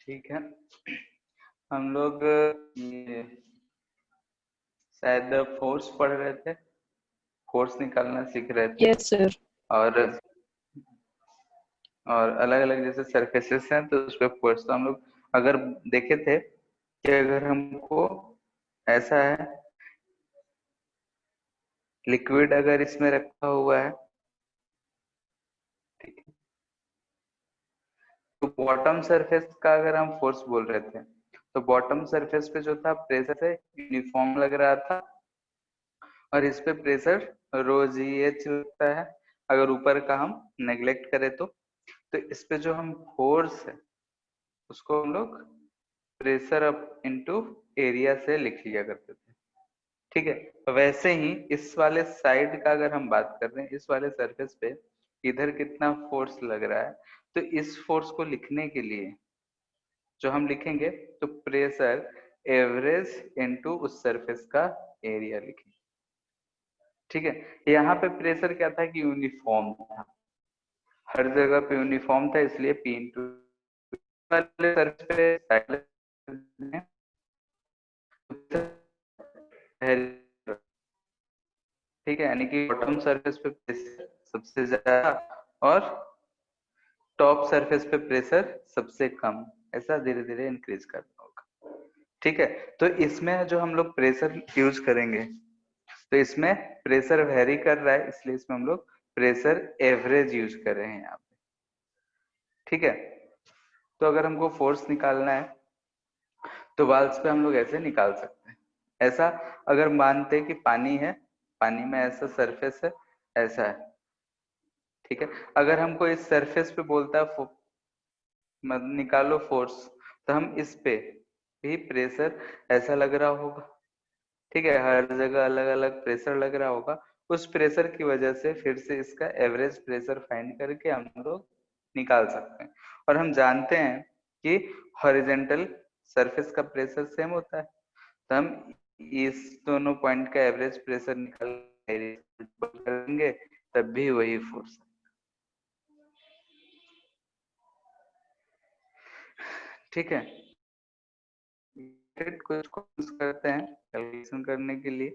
ठीक है, हम लोग ये शायद फोर्स पढ़ रहे थे, फोर्स निकालना सीख रहे थे। Yes sir. और अलग अलग जैसे सरफेसेस हैं तो उस पर फोर्स, तो हम लोग अगर देखे थे कि अगर हमको ऐसा है लिक्विड अगर इसमें रखा हुआ है, ठीक है, तो बॉटम सरफेस का अगर हम फोर्स बोल रहे थे तो बॉटम सरफेस पे जो था प्रेशर से यूनिफॉर्म लग रहा था, और इस पे प्रेशर रो जी एच लगता है। अगर ऊपर का हम नेग्लेक्ट करें तो इस पे जो हम फोर्स है उसको हम लोग प्रेशर अप इनटू एरिया से लिख लिया करते थे। ठीक है, तो वैसे ही इस वाले साइड का अगर हम बात कर रहे हैं, इस वाले सरफेस पे इधर कितना फोर्स लग रहा है, तो इस फोर्स को लिखने के लिए जो हम लिखेंगे तो प्रेशर एवरेज इनटू उस सरफेस का एरिया लिखेंगे। ठीक है, यहाँ पे प्रेशर क्या था कि यूनिफॉर्म था, हर जगह पे यूनिफॉर्म था, इसलिए पी इंटू वाले सरफेस पे ठीक है, यानी कि बॉटम सरफेस पे प्रेशर सबसे ज्यादा और टॉप सरफेस पे प्रेशर सबसे कम, ऐसा धीरे धीरे इंक्रीज करना होगा। ठीक है, तो इसमें जो हम लोग प्रेशर यूज करेंगे तो इसमें प्रेशर वेरी कर रहा है, इसलिए इसमें हम लोग प्रेशर एवरेज यूज कर रहे हैं यहाँ पे। ठीक है, तो अगर हमको फोर्स निकालना है तो वाल्स पे हम लोग ऐसे निकाल सकते हैं। ऐसा अगर मानते हैं कि पानी है, पानी में ऐसा सरफेस है, ऐसा है। ठीक है, अगर हमको इस सरफेस पे बोलता है निकालो फोर्स, तो हम इस पे भी प्रेशर ऐसा लग रहा होगा। ठीक है, हर जगह अलग अलग प्रेशर लग रहा होगा, उस प्रेशर की वजह से फिर से इसका एवरेज प्रेशर फाइंड करके हम लोग निकाल सकते हैं। और हम जानते हैं कि हॉरिजेंटल सरफेस का प्रेशर सेम होता है, तो हम इस दोनों पॉइंट का एवरेज प्रेशर निकाल करेंगे, तब भी वही फोर्स। ठीक है, कुछ क्वेश्चन करते हैं कैलकुलेशन करने के लिए,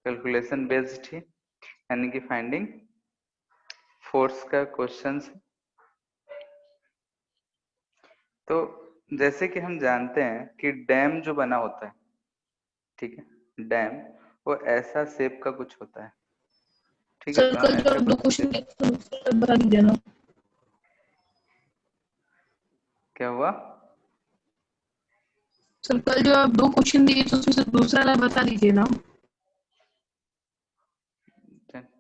कैलकुलेशन बेस्ड ही, यानी कि फाइंडिंग फोर्स का क्वेश्चन। तो जैसे कि हम जानते हैं कि डैम जो बना होता है, ठीक है, डैम वो ऐसा शेप का कुछ होता है। ठीक है, सर तो हम कल जो ऐसा आप दो कुछ क्वेश्चन बता दीजिए ना। क्या हुआ? सर कल जो आप दो क्वेश्चन दिए तो उसमें से दूसरा वाला बता दीजिए ना।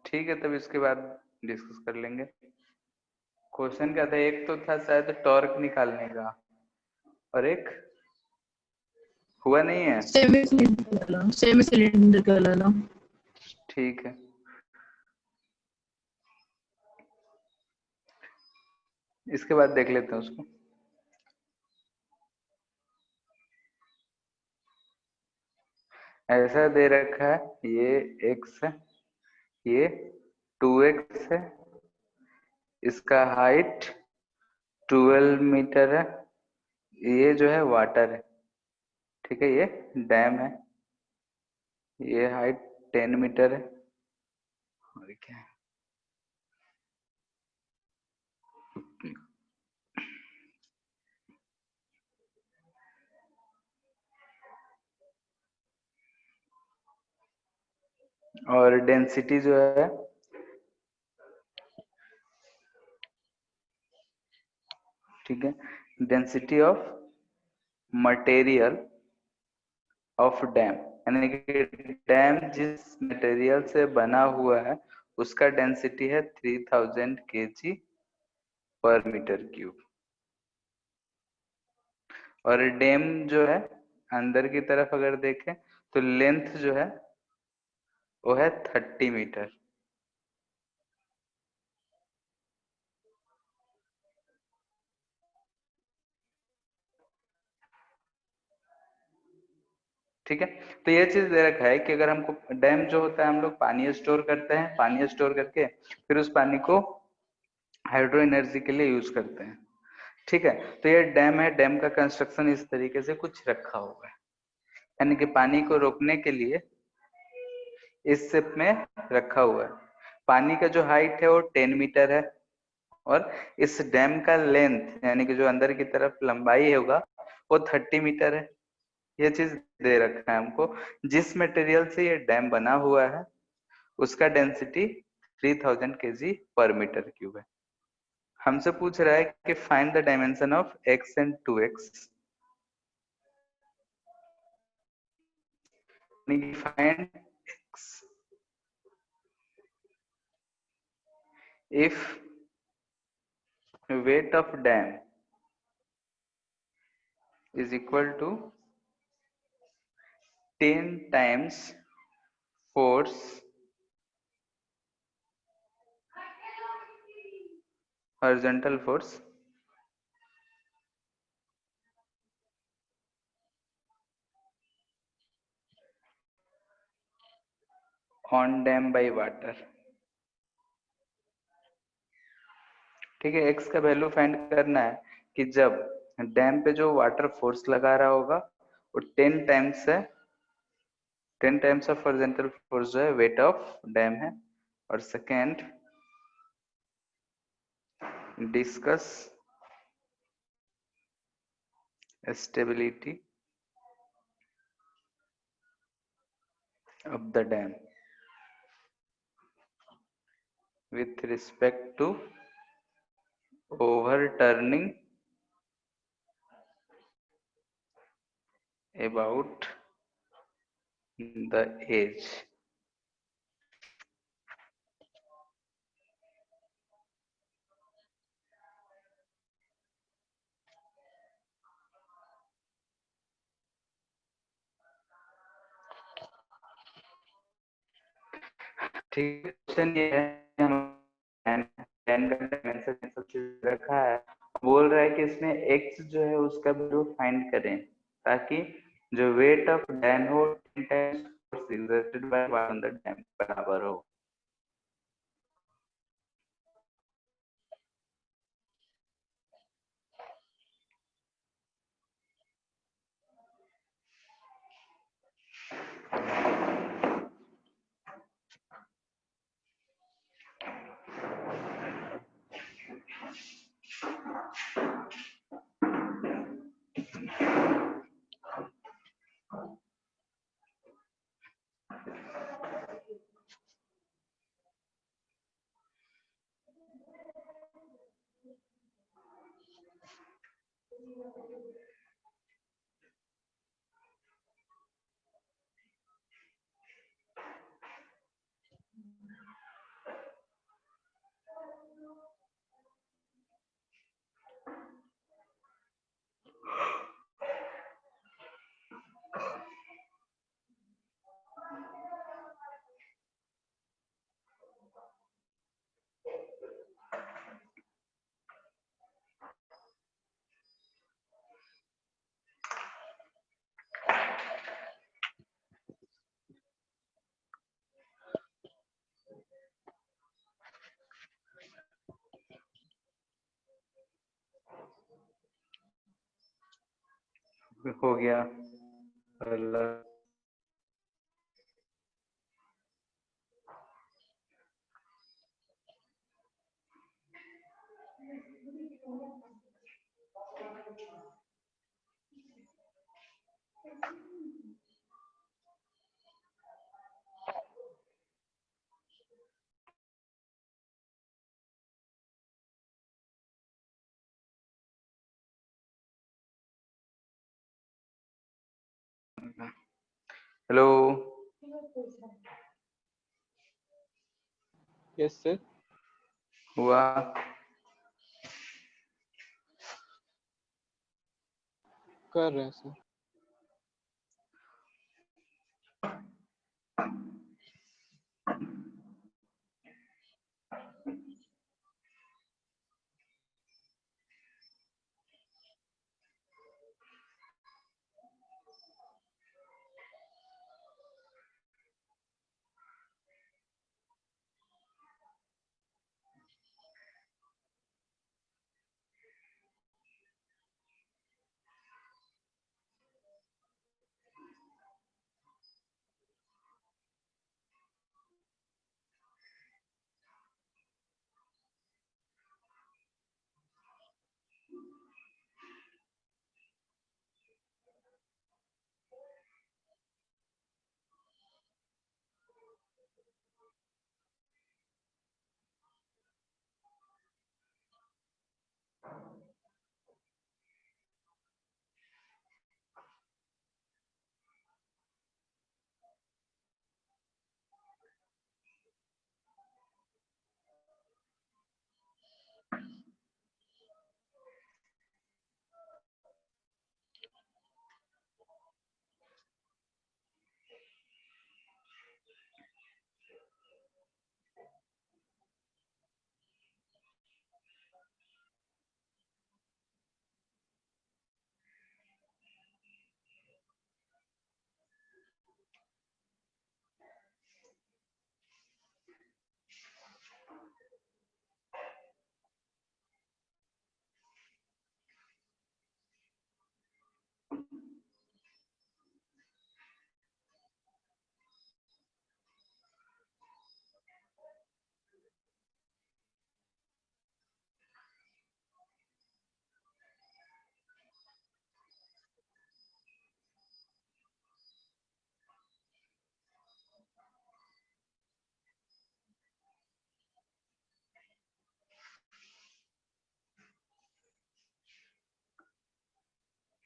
ठीक है, तब इसके बाद डिस्कस कर लेंगे। क्वेश्चन क्या था, एक तो था शायद टॉर्क निकालने का, और एक हुआ नहीं है। सेमी सिलेंडर वाला। ठीक है, इसके बाद देख लेते हैं उसको। ऐसा दे रखा है, ये x है, ये 2x है, इसका हाइट 12 मीटर है, ये जो है वाटर है। ठीक है, ये डैम है, ये हाइट 10 मीटर है, और क्या है, और डेंसिटी जो है ठीक है, density of material of dam, यानी कि डैम जिस मटेरियल से बना हुआ है उसका डेंसिटी है 3000 kg पर मीटर क्यूब। और डैम जो है अंदर की तरफ अगर देखें तो लेंथ जो है वो है 30 मीटर। ठीक है, तो ये चीज दे रखा है कि अगर हमको डैम जो होता है, हम लोग पानी स्टोर करते हैं, पानी स्टोर करके फिर उस पानी को हाइड्रो एनर्जी के लिए यूज करते हैं। ठीक है, तो ये डैम है, डैम का कंस्ट्रक्शन इस तरीके से कुछ रखा हुआ है, यानी कि पानी को रोकने के लिए इस शेप में रखा हुआ है। पानी का जो हाइट है वो 10 मीटर है, और इस डैम का लेंथ यानी कि जो अंदर की तरफ लंबाई होगा वो 30 मीटर है। ये चीज दे रखा है हमको। जिस मटेरियल से ये डैम बना हुआ है उसका डेंसिटी 3000 केजी पर मीटर क्यूब है। हमसे पूछ रहा है कि find the dimension of x and 2x। Find x if weight of dam is equal to 10 times force horizontal force on dam by water। ठीक है, x का वैल्यू फाइंड करना है कि जब डैम पे जो वाटर फोर्स लगा रहा होगा वो 10 टाइम्स है, 10 टाइम्स ऑफ हॉरिजॉन्टल फोर्स जो है वेट ऑफ डैम है। और second, discuss stability of the dam with respect to overturning about the edge। ठीक है, क्वेश्चन ये है, टेन का डायमेंशन सब चीज रखा है, बोल रहा है कि इसमें x जो है उसका वैल्यू फाइंड करें ताकि जो वेट ऑफ डैम हो 10 times force exerted by one on the dam बराबर हो। हो गया अल्लाह। Hello, yes sir. हुआ? कर रहे हैं सर।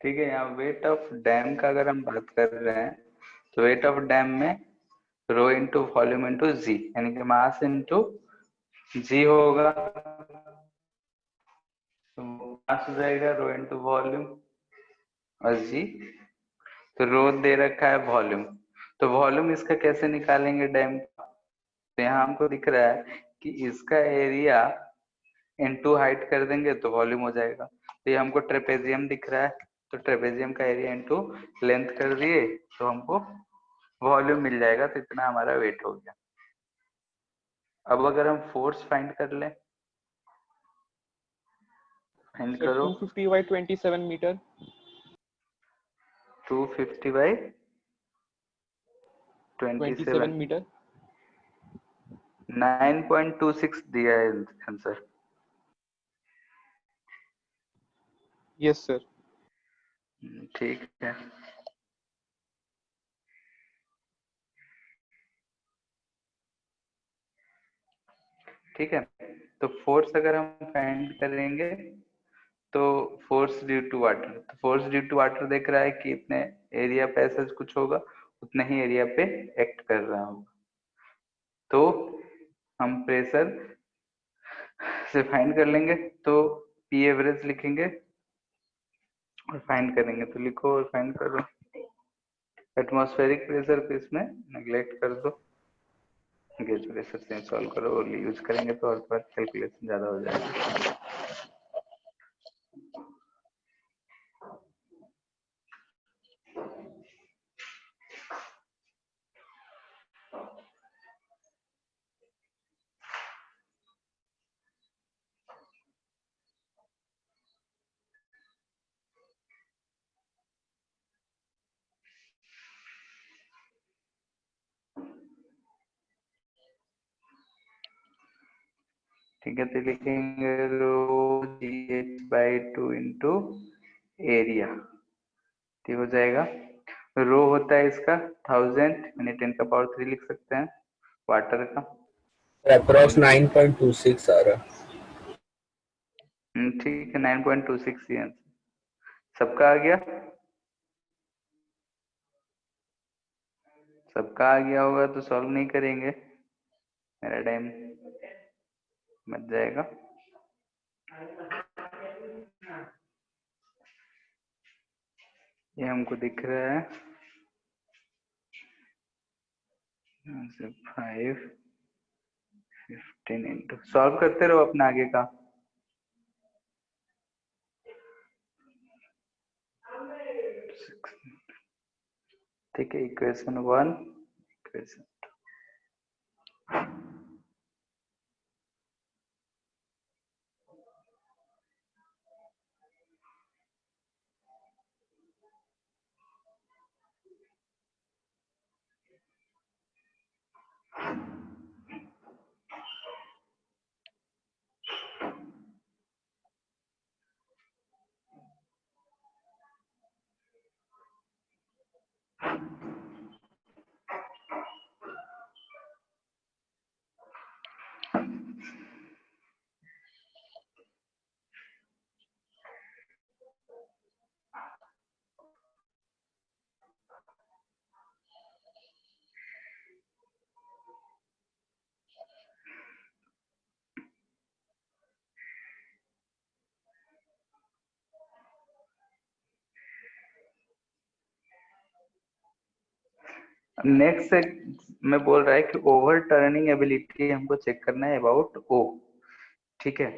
ठीक है, यहाँ वेट ऑफ डैम का अगर हम बात कर रहे हैं तो वेट ऑफ डैम में रो इंटू वॉल्यूम इंटू जी, यानी कि मास इंटू जी होगा। तो मास हो जाएगा रो इंटू वॉल्यूम और जी। तो रो दे रखा है वॉल्यूम, तो वॉल्यूम इसका कैसे निकालेंगे डैम का? तो यहाँ हमको दिख रहा है कि इसका एरिया इनटू हाइट कर देंगे तो वॉल्यूम हो जाएगा। तो ये हमको ट्रेपेजियम दिख रहा है, तो ट्रेपेजियम का एरिया इनटू लेंथ कर दिए तो हमको वॉल्यूम मिल जाएगा। तो इतना हमारा वेट हो गया। अब अगर हम फोर्स फाइंड कर लें, फाइंड सर करो। 250 बाई 27 मीटर। 250 by 27, 27 metre. 9.26 दिया है आंसर। Yes sir. ठीक है। ठीक है, तो फोर्स अगर हम फाइंड करेंगे तो फोर्स ड्यू टू वाटर, तो फोर्स ड्यू टू वाटर देख रहा है कि इतने एरिया पे ऐसा कुछ होगा, उतने ही एरिया पे एक्ट कर रहा होगा। तो हम प्रेशर से फाइंड कर लेंगे, तो पी एवरेज लिखेंगे और फाइंड करेंगे। तो लिखो और फाइंड करो। एटमॉस्फेरिक प्रेशर को इसमें नेग्लेक्ट कर दो, गेज प्रेशर से सॉल्व करो और यूज करेंगे तो और बार कैलकुलेशन ज्यादा हो जाएगा। ठीक है, तो लिखेंगे rho g h by 2 into area, ठीक हो जाएगा। रो होता है इसका 1000, यानी 10 का पावर 3 लिख सकते हैं वाटर का। अप्रोक्स इंटू 9.26 आ रहा। ठीक है, 9.26 ही आंसर। सबका आ गया? सबका आ गया होगा तो सॉल्व नहीं करेंगे, मेरा टाइम बच जाएगा। ये हमको दिख रहा है 5 15 इंटू, सॉल्व करते रहो अपना आगे का। ठीक है, इक्वेशन 1, इक्वेशन नेक्स्ट में बोल रहा है कि ओवर टर्निंग एबिलिटी हमको चेक करना है अबाउट ओ। ठीक है,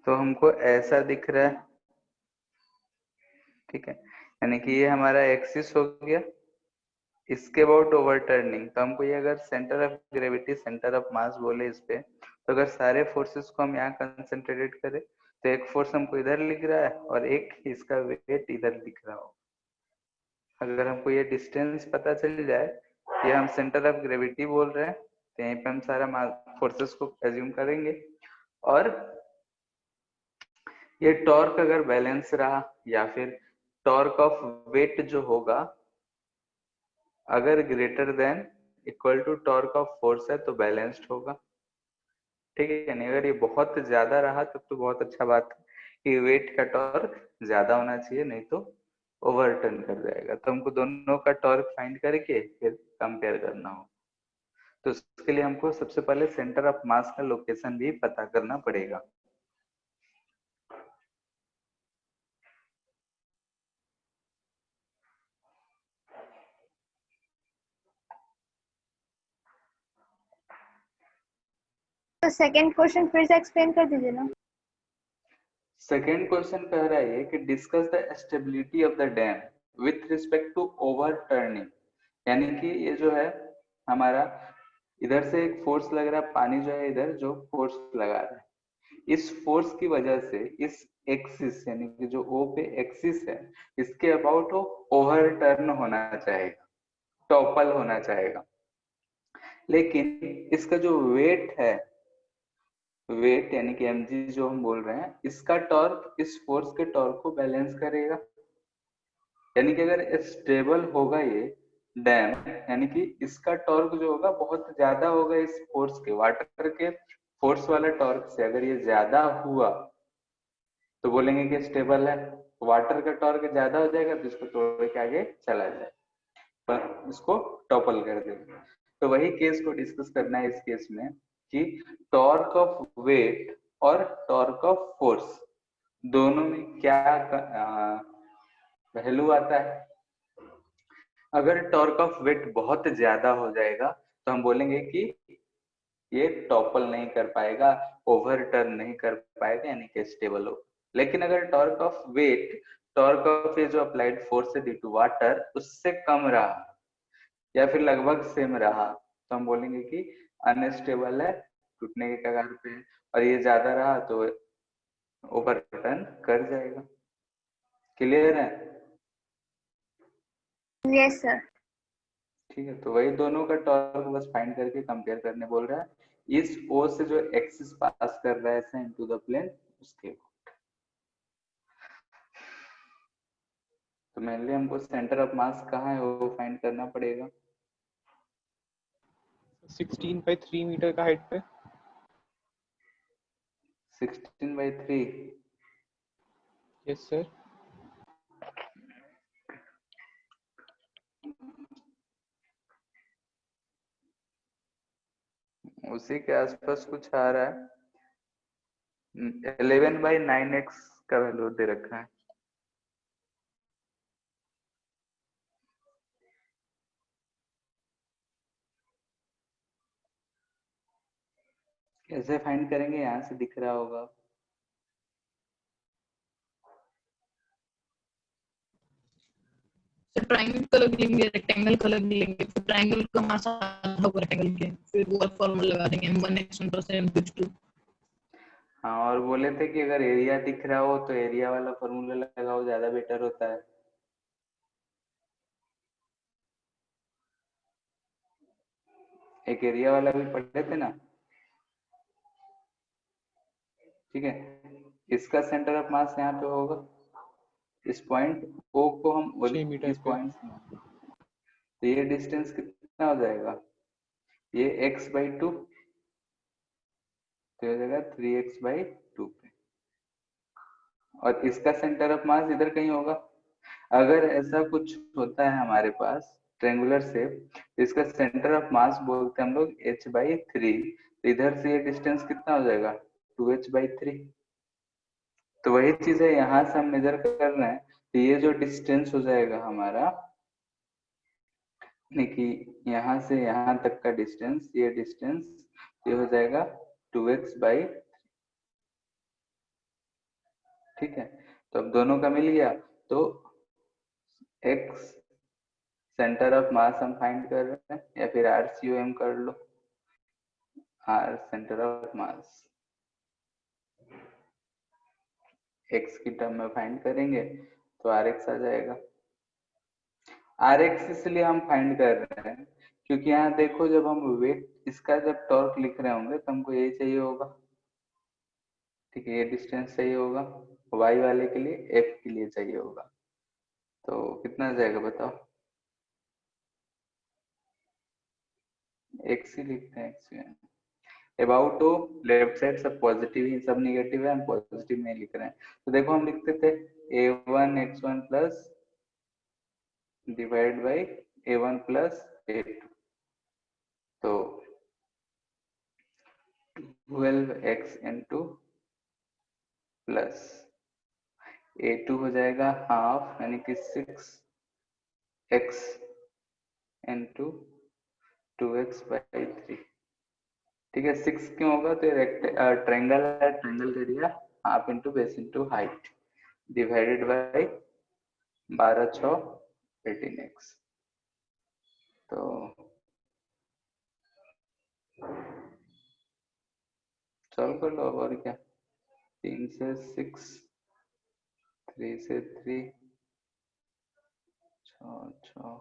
तो हमको ऐसा दिख रहा है। ठीक है, यानी कि ये हमारा एक्सिस हो गया। इसके अबाउट ओवर टर्निंग, तो हमको ये अगर centre of gravity centre of मास बोले इस पे, तो अगर सारे फोर्सेस को हम यहाँ कंसेंट्रेटेड करें तो एक फोर्स हमको इधर लिख रहा है और एक इसका वेट इधर दिख रहा हो। अगर हमको ये डिस्टेंस पता चल जाए, ये हम सेंटर ऑफ ग्रेविटी बोल रहे हैं, तो यहीं पे हम सारा फोर्सेस को एज्यूम करेंगे। और ये टॉर्क अगर बैलेंस रहा या फिर टॉर्क ऑफ वेट जो होगा अगर greater than equal to torque of force है तो बैलेंस्ड होगा। ठीक है, नहीं अगर ये बहुत ज्यादा रहा तब तो बहुत अच्छा बात है, कि वेट का टॉर्क ज्यादा होना चाहिए, नहीं तो ओवरटर्न कर जाएगा। तो हमको दोनों का टॉर्क फाइंड करके फिर कंपेयर करना हो, तो उसके लिए हमको सबसे पहले सेंटर ऑफ मास का लोकेशन भी पता करना पड़ेगा। तो सेकंड क्वेश्चन फिर से एक्सप्लेन कर दीजिए ना। सेकेंड क्वेश्चन कह रहा है कि discuss the stability of the dam with respect to overturning, यानी कि ये जो है हमारा इधर से एक फोर्स लग रहा है, पानी जो है इधर जो फोर्स लगा रहा है, इस फोर्स की वजह से इस एक्सिस यानी कि जो ओ पे एक्सिस है इसके अबाउट वो ओवरटर्न होना चाहेगा, टॉपल होना चाहेगा। लेकिन इसका जो वेट है, वेट यानी कि mg जो हम बोल रहे हैं, इसका टॉर्क इस फोर्स के टॉर्क को बैलेंस करेगा। यानी कि अगर स्टेबल होगा ये डैम, यानी कि इसका टॉर्क जो होगा बहुत ज्यादा होगा इस फोर्स के, वाटर के फोर्स वाला टॉर्क से अगर ये ज्यादा हुआ तो बोलेंगे कि स्टेबल है। वाटर का टॉर्क ज्यादा हो जाएगा तो इसको तोड़ के आगे चला जाए, पर इसको टॉपल कर देगा। तो वही केस को डिस्कस करना है इस केस में कि टॉर्क ऑफ वेट और टॉर्क ऑफ फोर्स दोनों में क्या वैल्यू आता है। अगर टॉर्क ऑफ वेट बहुत ज्यादा हो जाएगा तो हम बोलेंगे कि ये टॉपल नहीं कर पाएगा, ओवरटर्न नहीं कर पाएगा, यानी कि स्टेबल हो। लेकिन अगर torque of weight, torque of ये जो अप्लाइड फोर्स है ड्यू टू वाटर उससे कम रहा या फिर लगभग सेम रहा तो हम बोलेंगे कि अनस्टेबल है, टूटने के कगार पे है, और ये ज्यादा रहा तो ओवरटर्न कर जाएगा। क्लियर है? Yes sir. ठीक है, तो वही दोनों का टॉर्क बस फाइंड करके कंपेयर करने बोल रहा है। इस ओ से जो एक्सिस पास कर रहा है इनटू द प्लेन उसके, तो मेनली हमको सेंटर ऑफ मास कहाँ है वो फाइंड करना पड़ेगा। 16/3 मीटर का हाइट पे। 16/3। Yes sir. उसी के आसपास कुछ आ रहा है, 11/9x का वैल्यू दे रखा है। कैसे फाइंड करेंगे? यहाँ से दिख रहा होगा। ट्रायंगल कलर लेंगे, रेक्टेंगल कलर लेंगे, फिर ट्रायंगल का मास आधा होगा रेक्टेंगल के, फिर वो फॉर्मूला लगा देंगे m1x m2 हाँ, और बोले थे कि अगर एरिया दिख रहा हो तो एरिया वाला फॉर्मूला लगाओ, ज्यादा बेटर होता है। एक एरिया वाला भी पढ़े थे ना, ठीक है। इसका सेंटर ऑफ मास यहाँ पे होगा, इस पॉइंट ओ को हम 6 मीटर इस पे। पॉइंट, तो ये डिस्टेंस कितना हो जाएगा? ये x/2 तो हो जाएगा 3x/2 पे, और इसका सेंटर ऑफ मास इधर कहीं होगा। अगर ऐसा कुछ होता है हमारे पास ट्रेंगुलर शेप, इसका सेंटर ऑफ मास बोलते हैं हम लोग h/3, तो इधर से ये डिस्टेंस कितना हो जाएगा? 2h/3। तो वही चीज है, यहाँ से हम मेजर कर रहे हैं तो ये जो डिस्टेंस हो जाएगा हमारा, यानी कि यहाँ से यहाँ तक का डिस्टेंस, ये डिस्टेंस ये हो जाएगा 2x/, ठीक है। तो अब दोनों का मिल गया, तो x सेंटर ऑफ मास हम फाइंड कर रहे हैं, या फिर RCOM कर लो, R centre of mass x की टर्म में फाइंड करेंगे तो RX आ जाएगा। RX इसलिए हम फाइंड कर रहे हैं क्योंकि यहाँ देखो, जब हम वेट इसका जब टॉर्क लिख रहे होंगे तो हमको यही चाहिए होगा, ठीक है, ये डिस्टेंस चाहिए होगा, y वाले के लिए f के लिए चाहिए होगा। तो कितना आ जाएगा बताओ? x ही लिखते हैं, x about to left side सब पॉजिटिव ही, सब निगेटिव है, हम पॉजिटिव में लिख रहे हैं। तो देखो हम लिखते थे a1x1 plus divide by a1 plus a2, तो 12x इंटू प्लस a2 हो जाएगा हाफ यानी कि 6x इंटू 2x बाई 3। ठीक है, 6 क्यों होगा, तो ट्रायंगल है, ट्रायंगल का area half into base into height divided by 12 6 18x। तो सॉल्व कर लो अब, और क्या, 3 से 6, 3 से 3, 6 6,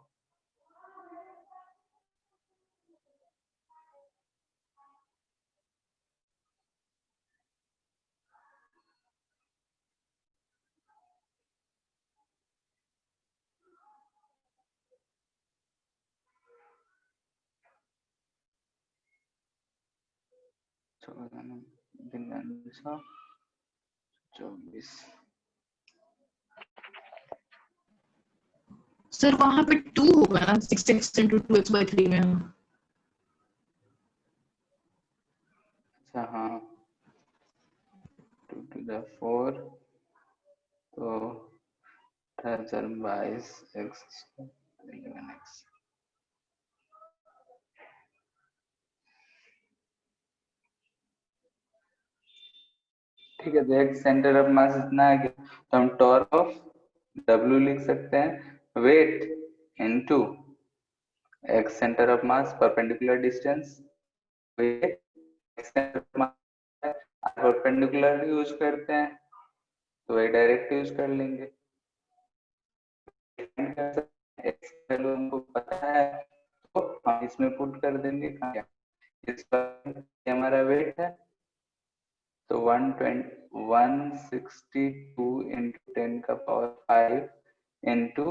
चौदह 24। सर वहां पे 2 होगा ना 6x into 2x/3 में। अच्छा हाँ, 2 to the 4, तो 1822 x 11x। ठीक है, तो एक्स सेंटर ऑफ मास इतना है कि तो हम टॉर्क ऑफ W लिख सकते हैं weight into x centre of mass perpendicular distance, weight centre of mass perpendicular use करते हैं तो वही डायरेक्ट यूज कर लेंगे। एक्स वैल्यू हमको पता है तो हम इसमें पुट कर देंगे, इस पर हमारा वेट है तो 162 इंटू 10 का पावर 5 इंटू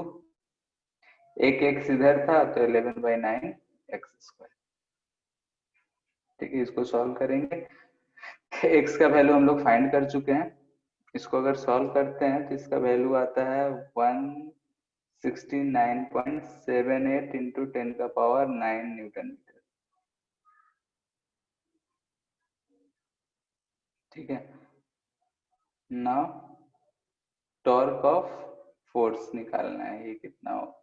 एक एक्स इधर था तो 11/9 एक्स स्क्वायर। ठीक है, इसको सॉल्व करेंगे, एक्स का वैल्यू हम लोग फाइंड कर चुके हैं, इसको अगर सॉल्व करते हैं तो इसका वैल्यू आता है 169.78 इंटू 10 का पावर 9 न्यूटन मीटर। ठीक है, नाउ टॉर्क ऑफ फोर्स निकालना है, ये कितना हो।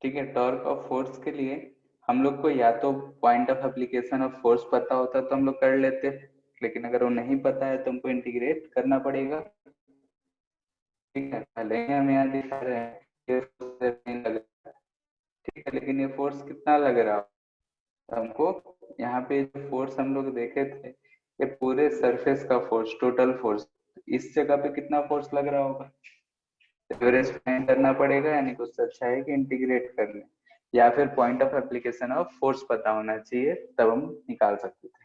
ठीक है, टॉर्क ऑफ फोर्स के लिए हम लोग को या तो point of application of force पता होता तो हम लोग कर लेते, लेकिन अगर वो नहीं पता है तो हमको इंटीग्रेट करना पड़ेगा। ठीक है, पहले ही हम यहाँ दिखा रहे हैं ये फोर्स नहीं लग रहा, ठीक है, लेकिन ये फोर्स कितना लग रहा है, तो हमको यहाँ पे जो फोर्स हम लोग देखे थे ये पूरे सरफेस का फोर्स, टोटल फोर्स, इस जगह पे कितना फोर्स लग रहा होगा, एवरेज फाइंड करना पड़ेगा, यानी कि उससे अच्छा है कि इंटीग्रेट कर लें, या फिर point of application of force पता होना चाहिए तब हम निकाल सकते थे।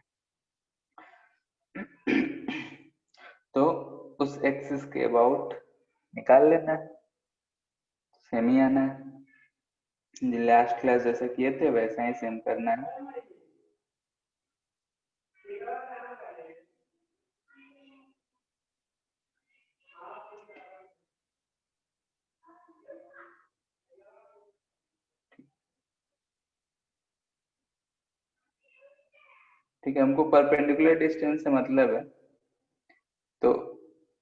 तो उस एक्सिस के अबाउट निकाल लेना है, सेमी आना है, लास्ट क्लास जैसा किए थे वैसा ही सेम करना है। ठीक है, हमको परपेंडिकुलर डिस्टेंस से मतलब है, तो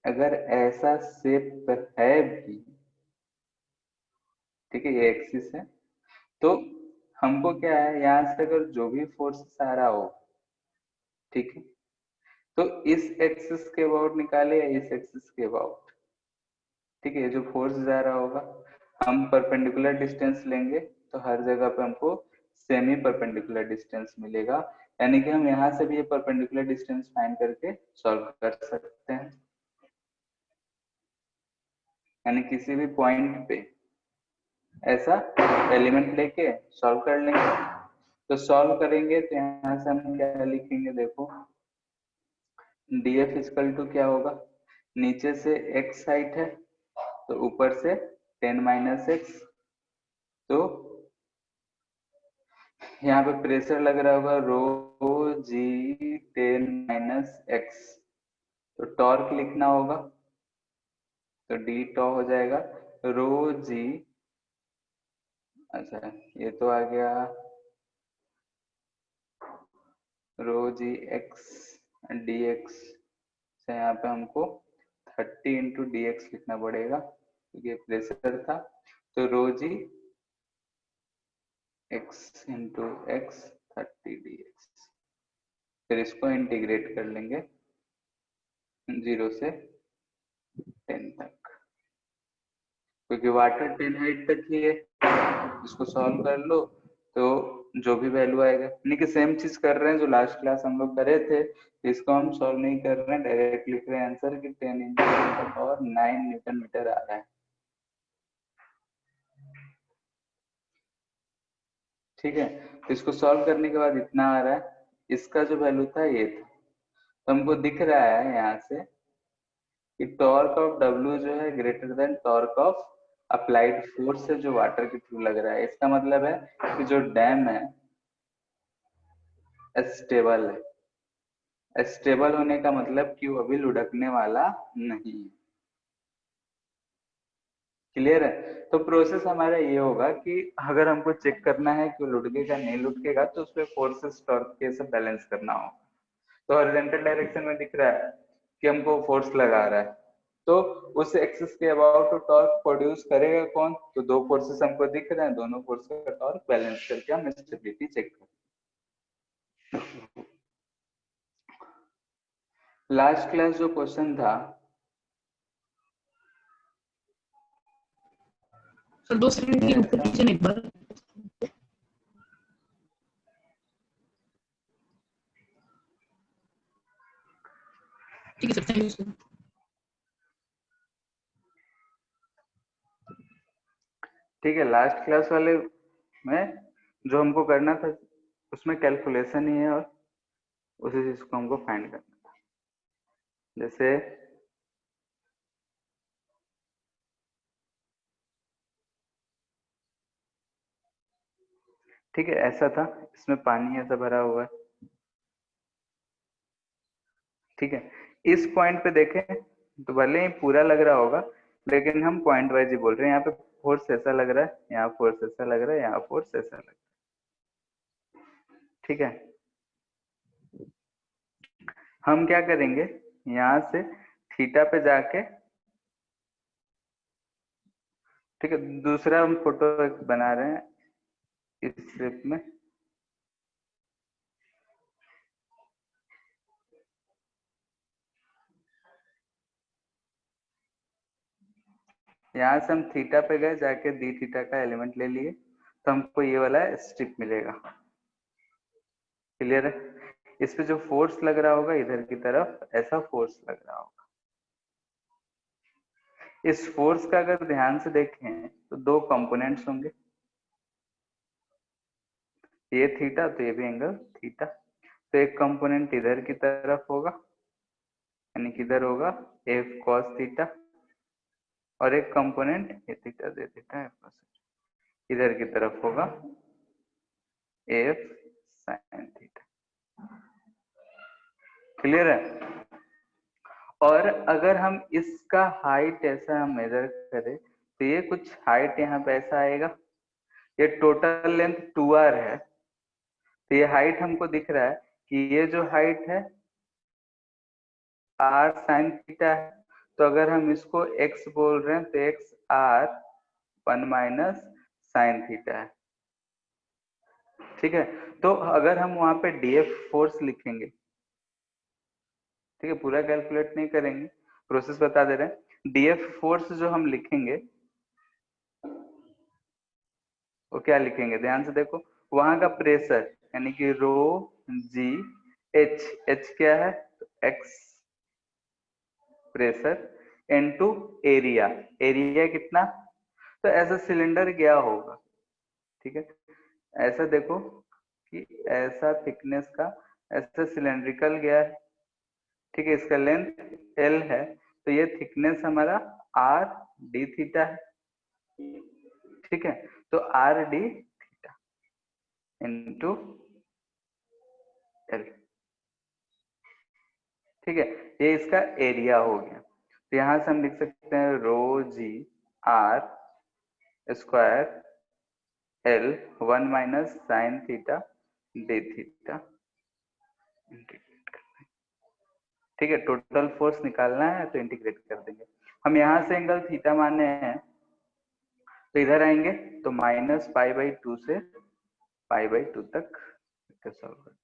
अगर ऐसा शेप है भी, ठीक है, ये एक्सिस है, तो हमको क्या है, यहाँ से अगर जो भी फोर्स आ रहा हो, ठीक है, तो इस एक्सिस के अबाउट निकाले या इस एक्सिस के अबाउट। ठीक है, जो फोर्स जा रहा होगा हम परपेंडिकुलर डिस्टेंस लेंगे तो हर जगह पे हमको सेमी परपेंडिकुलर डिस्टेंस मिलेगा, यानी कि हम यहाँ से भी ये परपेंडिकुलर डिस्टेंस फाइंड करके सॉल्व कर सकते हैं, यानी किसी भी पॉइंट पे ऐसा एलिमेंट लेके सॉल्व कर लेंगे। तो सॉल्व करेंगे तो यहाँ से हम क्या लिखेंगे, देखो df इक्वल टू क्या होगा, नीचे से x हाइट है तो ऊपर से 10 माइनस एक्स, तो यहाँ पे प्रेशर लग रहा होगा रो जी 10 माइनस एक्स, तो टॉर्क लिखना होगा, तो डी टॉ हो जाएगा रो जी, अच्छा ये तो आ गया रो जी एक्स डी एक्स से, यहाँ पे हमको 30 इंटू डी एक्स लिखना पड़ेगा क्योंकि ये प्रेशर था, तो rho g x into x 30 d x, फिर इसको इंटीग्रेट कर लेंगे 0 से 10 तक, क्योंकि वाटर 10 हाइट तक ही है, इसको सॉल्व कर लो तो जो भी वैल्यू आएगा, यानी कि सेम चीज कर रहे हैं जो लास्ट क्लास हम लोग करे थे, इसको हम सॉल्व नहीं कर रहे हैं, डायरेक्ट लिख रहे हैं आंसर कि 10 इंटू 10 और 9 न्यूटन मीटर आ रहा है। ठीक है, तो इसको सॉल्व करने के बाद इतना आ रहा है, इसका जो वैल्यू था ये था, तो हमको दिख रहा है यहाँ से कि टॉर्क ऑफ W जो है greater than torque of applied force से जो वाटर के थ्रू लग रहा है। इसका मतलब है कि जो डैम है स्टेबल है, स्टेबल होने का मतलब कि वो अभी लुढ़कने वाला नहीं है। क्लियर है? तो प्रोसेस हमारा ये होगा कि अगर हमको चेक करना है कि वो लुढ़केगा नहीं लुढ़केगा, तो उसपे फोर्सेस टॉर्क के सब बैलेंस करना होगा। तो हॉरिजॉन्टल डायरेक्शन में दिख रहा है कि हमको फोर्स लगा रहा है, तो उस एक्सिस के अबाउट तो टॉर्क प्रोड्यूस करेगा कौन, तो दो फोर्सेस हमको दिख रहे हैं, दोनों फोर्स का टॉर्क बैलेंस करके हम स्टेबिलिटी चेक करें। लास्ट क्लास जो क्वेश्चन था सर 2 सेकंड के लिए ऊपर नीचे नहीं बढ़, ठीक है सर, थैंक यू सर। ठीक है, लास्ट क्लास वाले में जो हमको करना था उसमें कैलकुलेशन ही है और उसी चीज को हमको फाइंड करना था। जैसे ठीक है, ऐसा था, इसमें पानी ऐसा भरा हुआ है, ठीक है, इस पॉइंट पे देखें तो भले ही पूरा लग रहा होगा, लेकिन हम पॉइंट वाइज ही बोल रहे हैं। यहाँ पे फोर्स ऐसा लग रहा है, यहाँ फोर्स ऐसा लग रहा है, यहाँ फोर्स ऐसा लग रहा है, ठीक है। हम क्या करेंगे, यहाँ से थीटा पे जाके, ठीक है, दूसरा हम फोटो बना रहे हैं इस शेप में, यहाँ से हम थीटा पे गए, जाके डी थीटा का एलिमेंट ले लिए, तो हमको ये वाला स्ट्रिप मिलेगा। क्लियर है? इस पे जो फोर्स लग रहा होगा इधर की तरफ, ऐसा फोर्स लग रहा होगा। इस फोर्स का अगर ध्यान से देखें तो दो कंपोनेंट्स होंगे, ये थीटा तो ये भी एंगल थीटा, तो एक कंपोनेंट इधर की तरफ होगा, यानी कि इधर होगा एफ कॉस थीटा, और एक कंपोनेंट ये थीटा दे थीटा एफ कॉस, इधर की तरफ होगा एफ साइन थीटा। क्लियर है? और अगर हम इसका हाइट ऐसा हम मेजर करें तो ये कुछ हाइट यहाँ पे ऐसा आएगा, ये टोटल लेंथ 2r है, तो ये हाइट हमको दिख रहा है कि ये जो हाइट है r साइन थीटा है, तो अगर हम इसको x बोल रहे हैं तो x r 1 minus sine theta है, ठीक है। तो अगर हम वहां पे df फोर्स लिखेंगे, ठीक है, पूरा कैलकुलेट नहीं करेंगे, प्रोसेस बता दे रहे हैं, df फोर्स जो हम लिखेंगे वो क्या लिखेंगे, ध्यान से देखो, वहां का प्रेशर यानी कि रो जी एच, एच क्या है, x pressure into area, area कितना, तो ऐसा सिलेंडर गया होगा, ठीक है, ऐसा देखो कि ऐसा थिकनेस का ऐसा सिलेंड्रिकल गया है, ठीक है, इसका लेंथ एल है, तो ये थिकनेस हमारा आर डी थीटा है, ठीक है। तो R D theta into L, ठीक है, ये इसका एरिया हो गया। तो यहां से हम लिख सकते हैं rho g r square l 1 minus sine theta d theta, ठीक है। टोटल फोर्स निकालना है तो इंटीग्रेट कर देंगे। हम यहाँ से एंगल थीटा माने हैं, तो इधर आएंगे तो माइनस पाई बाई 2 से पाई बाई 2 तक सॉल्व कर,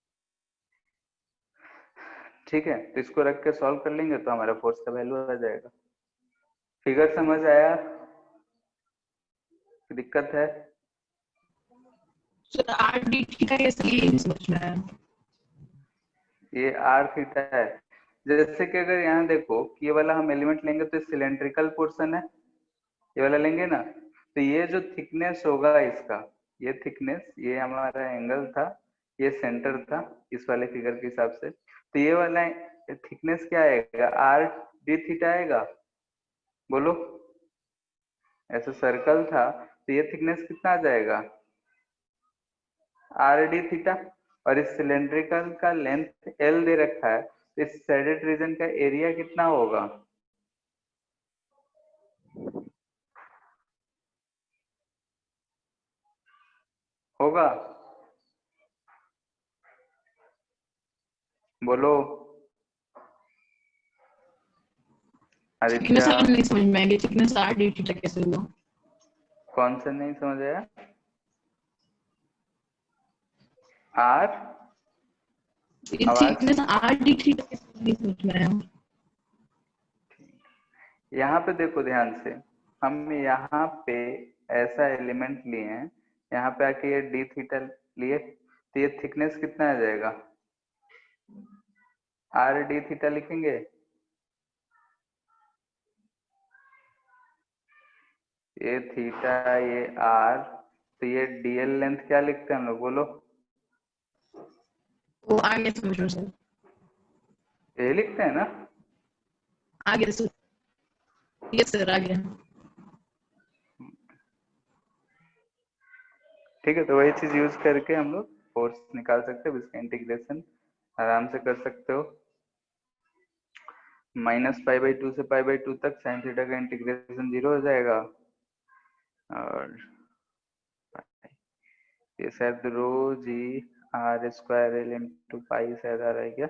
ठीक है। तो इसको रख के सॉल्व कर लेंगे तो हमारा फोर्स का वैल्यू आ जाएगा। फिगर समझ आया? दिक्कत है? सर आर डी थीटा कैसे लिए नहीं समझ में आया। ये आर थीटा है। जैसे कि अगर यहाँ देखो कि ये वाला हम एलिमेंट लेंगे तो सिलेंड्रिकल पोर्शन है, ये वाला लेंगे ना, तो ये जो थिकनेस होगा इसका, ये थिकनेस, ये हमारा एंगल था, ये सेंटर था इस वाले फिगर के हिसाब से, तो ये वाला थिकनेस क्या आएगा? आर डी थीटा आएगा। बोलो, ऐसा सर्कल था तो ये थिकनेस कितना आ जाएगा? R D theta. और इस सिलेंड्रिकल का लेंथ एल दे रखा है, तो इस शेडेड रीजन का एरिया कितना होगा? होगा, बोलो थिकनेस आदित्य। नहीं समझ में आएगी, थिकनेस आर डी थीटा कैसे हुआ। कौन सा नहीं समझ आया? आर आवाज, थिकनेस आर डी थीटा कैसे नहीं समझ में आया। यहाँ पे देखो ध्यान से, हम यहाँ पे ऐसा एलिमेंट लिए हैं, यहाँ पे आके ये डी थीटा लिए, तो ये थिकनेस कितना आ जाएगा? आर डी थीटा लिखेंगे, ये थीटा ये आर, तो ये डीएल लेंथ क्या लिखते हैं हम लोग? बोलो, वो आगे समझ में सर, ये लिखते हैं ना? आगे सर, यस सर आगे। ठीक है, तो वही चीज यूज करके हम लोग फोर्स निकाल सकते हो, इसका इंटीग्रेशन आराम से कर सकते हो। माइनस पाई बाई 2 से पाई बाई 2 तक साइन थीटा का इंटीग्रेशन 0 हो जाएगा, और ये शायद rho g r square l into pi शायद आ रहा है क्या?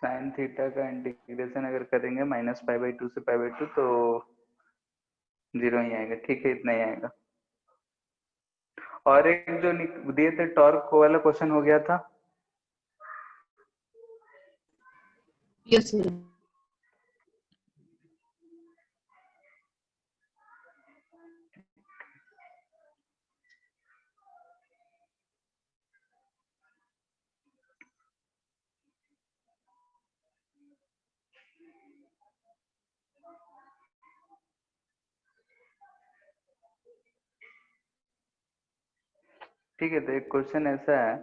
साइन थीटा का इंटीग्रेशन अगर करेंगे माइनस पाई बाई 2 से पाई बाई 2 तो 0 ही आएगा, ठीक है, इतना ही आएगा। और एक जो दिए थे टॉर्क वाला क्वेश्चन हो गया था, यस सर। ठीक है। तो एक क्वेश्चन ऐसा है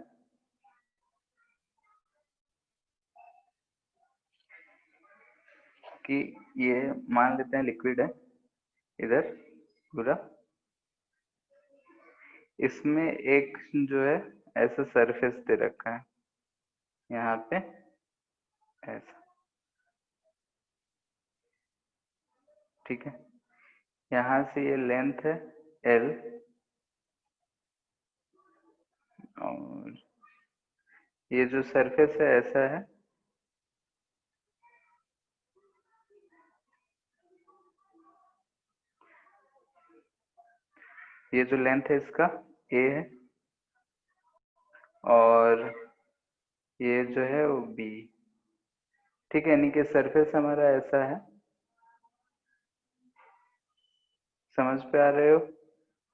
कि ये मान लेते हैं लिक्विड है इधर पूरा, इसमें एक जो है ऐसा सरफेस दे रखा है यहाँ पे ऐसा, ठीक है। यहाँ से ये लेंथ है एल, और ये जो सरफेस है ऐसा है, ये जो लेंथ है इसका ए है, और ये जो है वो बी, ठीक है। यानी कि सरफेस हमारा ऐसा है, समझ पे आ रहे हो?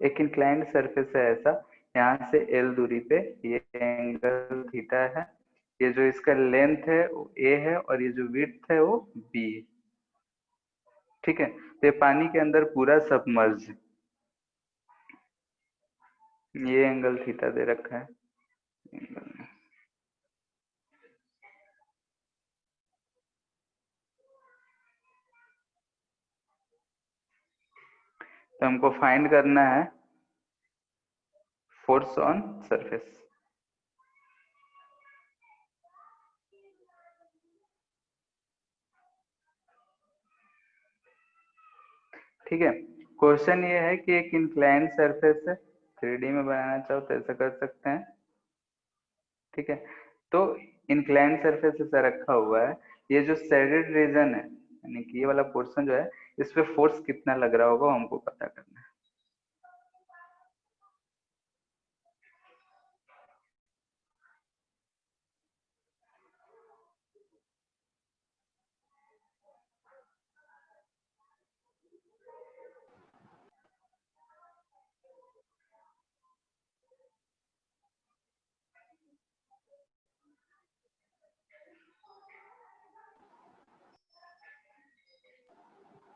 एक इंक्लाइंड सरफेस है ऐसा, यहाँ से एल दूरी पे ये एंगल थीटा है, ये जो इसका लेंथ है वो a है और ये जो विड्थ है वो b है। ठीक है, तो ये पानी के अंदर पूरा सबमर्ज है। ये एंगल थीटा दे रखा है। तो हमको फाइंड करना है फोर्स ऑन सरफेस। ठीक है, क्वेश्चन ये है कि एक इंक्लाइंड सरफेस है, 3D में बनाना चाहो तो ऐसा कर सकते हैं। ठीक है, तो इंक्लाइंड सरफेस ऐसा रखा हुआ है, ये जो शेडेड रीजन है यानी कि ये वाला पोर्शन जो है इस पे फोर्स कितना लग रहा होगा हमको पता करना है।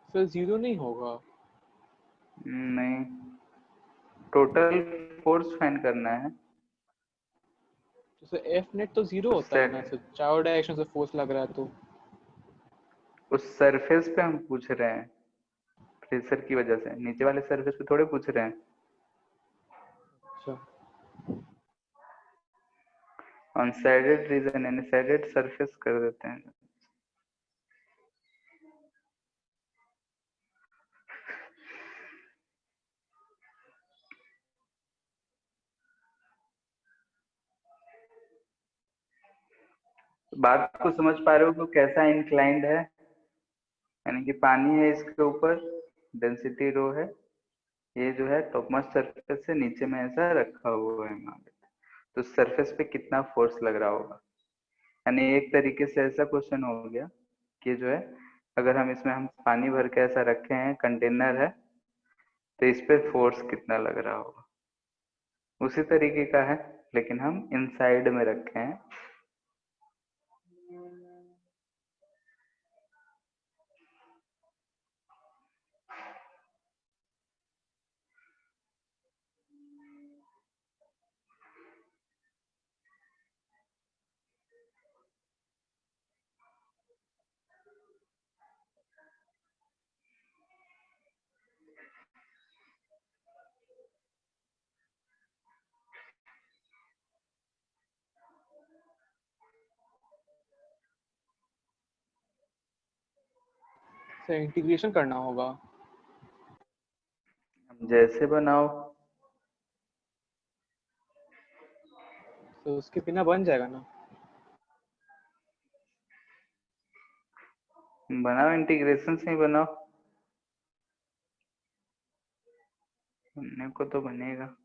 सर 0 नहीं होगा। नहीं, टोटल फोर्स फाइंड करना है। तो सर एफ नेट तो 0 होता है ना सर, चारों डायरेक्शन से फोर्स लग रहा है तो। उस सरफेस पे हम पूछ रहे हैं प्रेशर की वजह से, नीचे वाले सरफेस पे थोड़े पूछ रहे हैं। अच्छा ऑन शेडेड रीजन यानी शेडेड सरफेस कर देते हैं। बात को समझ पा रहे हो कि कैसा इंक्लाइंड है, यानी कि पानी है इसके ऊपर, डेंसिटी रो है, ये जो है टॉपमोस्ट सरफेस से नीचे में ऐसा रखा हुआ है मान लेते हैं। तो सरफेस पे कितना फोर्स लग रहा होगा, यानी एक तरीके से ऐसा क्वेश्चन हो गया कि जो है अगर हम पानी भर के ऐसा रखे हैं, कंटेनर है, तो इस पे फोर्स कितना लग रहा होगा, उसी तरीके का है लेकिन हम इनसाइड में रखे हैं। सर इंटीग्रेशन करना होगा। जैसे बनाओ, तो उसके बिना बन जाएगा ना। बनाओ इंटीग्रेशन से ही बनाओ, बनने को तो बनेगा।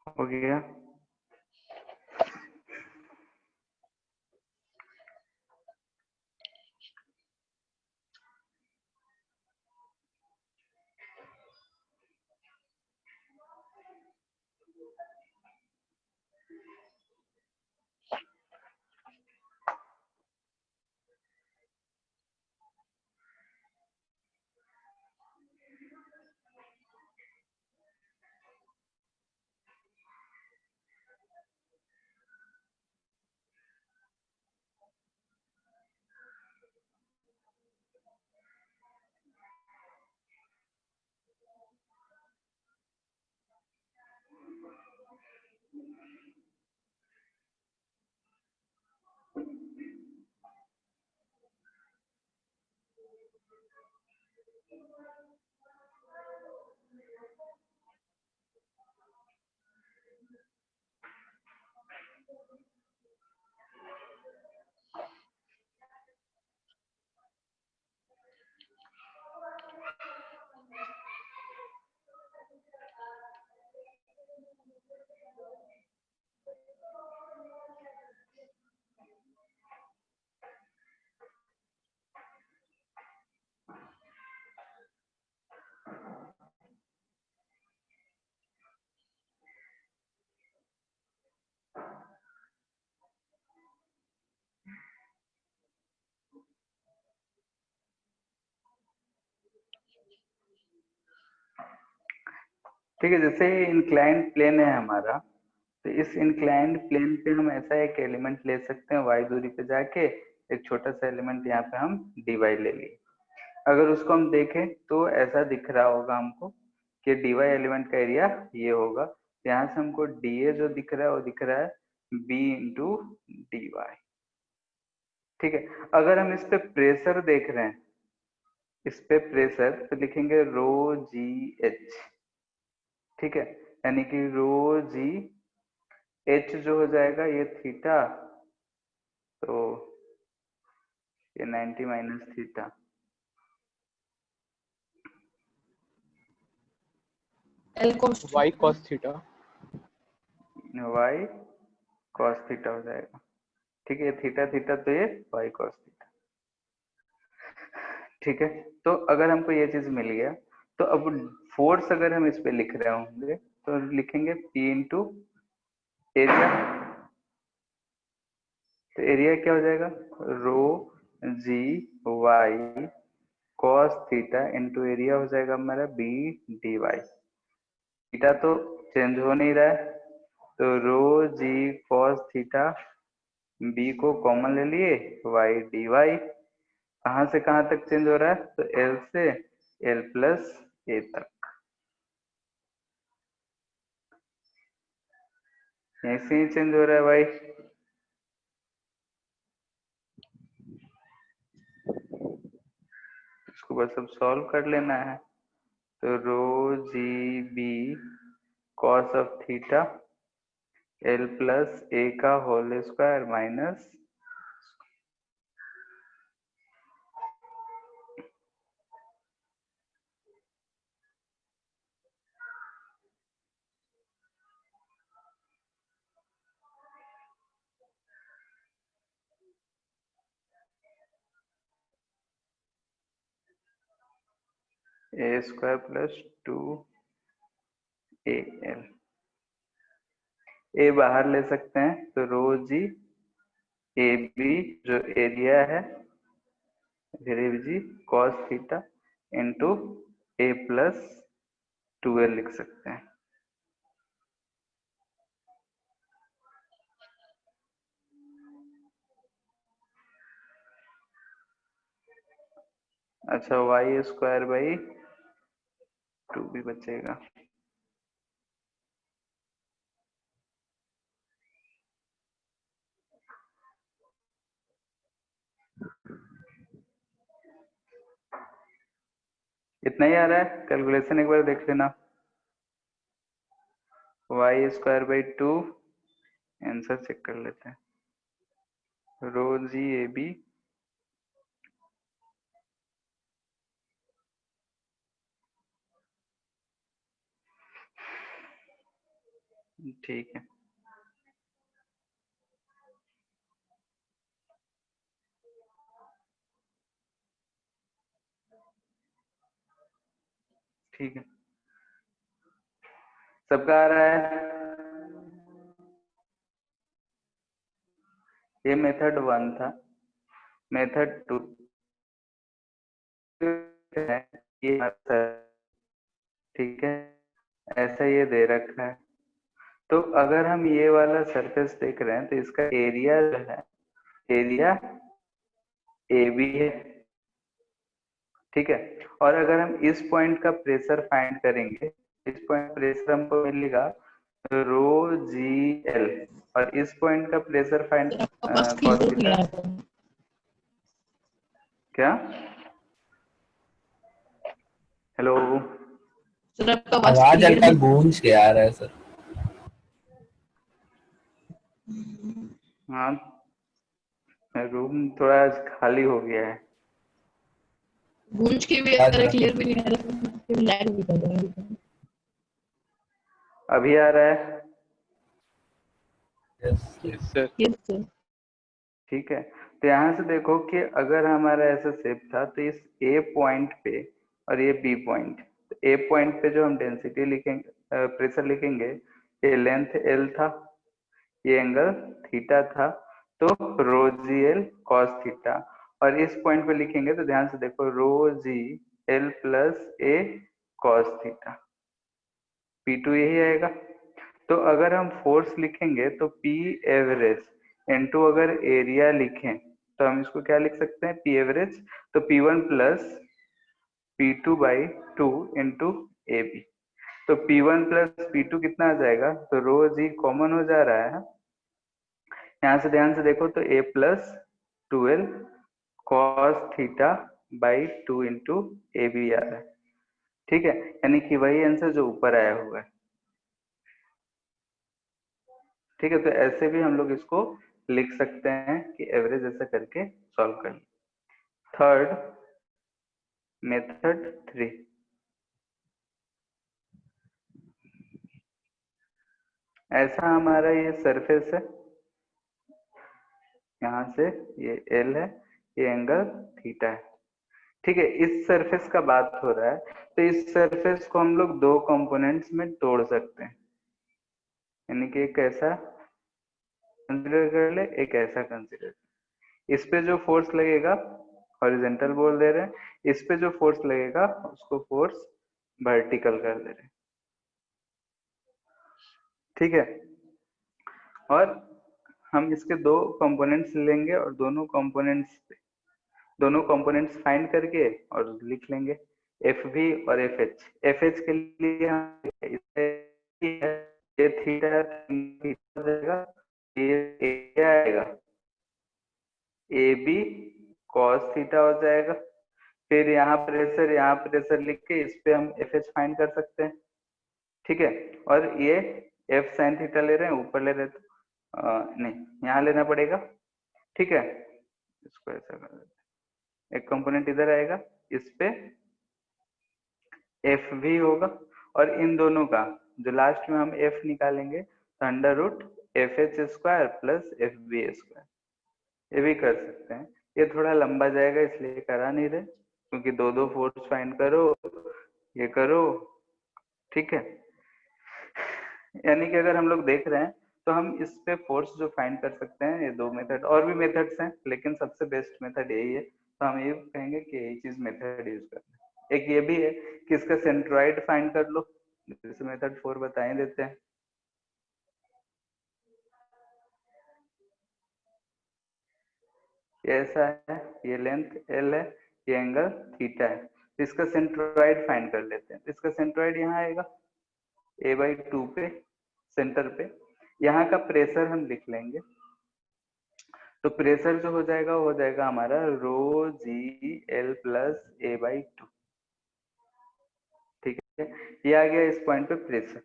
हो गया। ठीक है, जैसे इंक्लाइंड प्लेन है हमारा, तो इस इंक्लाइंड प्लेन पे हम ऐसा एक एलिमेंट ले सकते हैं, y दूरी पे जाके एक छोटा सा एलिमेंट यहाँ पे हम dy ले लिए। अगर उसको हम देखें तो ऐसा दिख रहा होगा हमको कि dy एलिमेंट का एरिया ये होगा। यहाँ से हमको dA जो दिख रहा है वो दिख रहा है b इंटू dy। ठीक है, अगर हम इस पे प्रेशर देख रहे हैं, इस पे प्रेशर तो लिखेंगे रो जी एच। ठीक है, यानी कि रो जी एच जो हो जाएगा ये थीटा, तो ये 90 minus theta, L cos y cos theta. y cos theta हो जाएगा। ठीक है, थीटा थीटा तो ये y cos थीटा। ठीक है, तो अगर हमको ये चीज मिल गया तो अब फोर्स अगर हम इस पे लिख रहे होंगे तो लिखेंगे P इंटू एरिया। तो एरिया क्या हो जाएगा, rho g y cos theta into area हो जाएगा हमारा बी डी वाई। थीटा तो चेंज हो नहीं रहा है, तो rho g cos theta, b को कॉमन ले लिए, वाई डी वाई। कहाँ से कहाँ तक चेंज हो रहा है, तो एल से एल प्लस ए तक, ऐसे ही चेंज हो रहा है भाई। इसको बस अब सॉल्व कर लेना है। तो rho g b cos of theta l plus a का whole square minus a square plus 2 a l. A बाहर ले सकते हैं तो रो जी ए बी जो एरिया है फिर जी कॉस थीटा इंटू ए प्लस 2l लिख सकते हैं। अच्छा, वाई स्क्वायर बाई 2 भी बचेगा। इतना ही आ रहा है, कैलकुलेशन एक बार देख लेना। Y square by 2, answer check कर लेते हैं। रो जी ए बी ठीक है। ठीक है, सबका आ रहा है। ये मेथड 1 था। मेथड 2 है, ये ठीक है, ऐसा ये दे रखा है। तो अगर हम ये वाला सरफेस देख रहे हैं तो इसका एरिया जो है, एरिया ए बी है, ठीक है। और अगर हम इस पॉइंट का प्रेशर फाइंड करेंगे, इस पॉइंट प्रेशर हमको मिलेगा रो जी एल, और इस पॉइंट का प्रेशर फाइंड सर आपका पास कॉस कीबोर्ड नहीं थीटा। आता। क्या? हेलो, सर आपका पास आवाज क्लियर हल्का नहीं। गूंज के आ रहा है सर। हाँ, रूम थोड़ा आज खाली हो गया है। गूंज के भी आ रहा है, क्लियर भी नहीं आ रहा, फिर लैग भी कर रहा है। अभी आ रहा है? Yes sir. Yes sir. ठीक है, तो यहाँ से देखो कि अगर हमारा ऐसा शेप था तो इस ए पॉइंट पे और ये बी पॉइंट, तो ए पॉइंट पे जो हम डेंसिटी लिखेंगे, प्रेशर लिखेंगे, ये लेंथ एल था, ये एंगल थीटा था, तो rho g l cos theta. और इस पॉइंट पे लिखेंगे तो ध्यान से देखो, rho g l plus a cos theta, p two यही आएगा। तो अगर हम फोर्स लिखेंगे तो पी एवरेज इनटू अगर एरिया लिखें तो हम इसको क्या लिख सकते हैं, पी एवरेज, तो p one plus p two by two into A b. तो p one plus p two कितना आ जाएगा, तो रो जी कॉमन हो जा रहा है, यहाँ से ध्यान से देखो तो a plus twelve cos theta by two into A b आ रहा है, ठीक है। यानी कि वही आंसर जो ऊपर आया हुआ है, ठीक है। तो ऐसे भी हम लोग इसको लिख सकते हैं कि एवरेज ऐसा करके सॉल्व कर लें। थर्ड, मेथड 3, ऐसा हमारा ये सरफेस है, यहाँ से ये एल है, ये एंगल थीटा है, ठीक है। इस सरफेस का बात हो रहा है, तो इस सरफेस को हम लोग दो कंपोनेंट्स में तोड़ सकते हैं, यानी कि एक ऐसा कंसिडर कर ले, एक ऐसा कंसिडर। इस पे जो फोर्स लगेगा, हॉरिजॉन्टल बोल दे रहे हैं, इस पे जो फोर्स लगेगा उसको फोर्स वर्टिकल कर दे रहे हैं, ठीक है। और हम इसके दो कंपोनेंट्स लेंगे और दोनों कंपोनेंट्स फाइंड करके और लिख लेंगे एफ वी और एफ एच। एफ एच के लिए हम ये थीटा थीटा हो जाएगा, ये आएगा ए बी कॉस थीटा हो जाएगा। फिर यहाँ प्रेशर लिख के इस पे हम एफ एच फाइंड कर सकते हैं, ठीक है। और ये एफ साइन थीटा ले रहे हैं, ऊपर ले रहे हैं तो नहीं, यहाँ लेना पड़ेगा, ठीक है। इसको ऐसा कर देते हैं, एक कंपोनेंट इधर आएगा, इस पे एफ भी होगा, और इन दोनों का जो लास्ट में हम एफ निकालेंगे तो under root F H square plus F B square, ये भी कर सकते हैं। ये थोड़ा लंबा जाएगा इसलिए करा नहीं रहे, क्योंकि दो दो फोर्स फाइंड करो, ये करो, ठीक है। यानी कि अगर हम लोग देख रहे हैं तो हम इस पे फोर्स जो फाइंड कर सकते हैं, ये दो मेथड, और भी मेथड्स हैं लेकिन सबसे बेस्ट मेथड यही है, तो हम ये कहेंगे कि यही चीज मेथड यूज करना है। एक ये भी है कि इसका सेंट्रॉइड फाइंड कर लो, जैसे मेथड 4 बता ही देते हैं। ये ऐसा है, ये लेंथ एल है, ये एंगल थीटा है, तो इसका सेंट्रॉइड फाइंड कर लेते हैं। इसका सेंट्रॉइड यहाँ आएगा a बाई टू पे, सेंटर पे। यहाँ का प्रेशर हम लिख लेंगे, तो प्रेशर जो हो जाएगा वो हो जाएगा हमारा rho g l plus A by two, ठीक है। ये आ गया इस पॉइंट पे प्रेशर,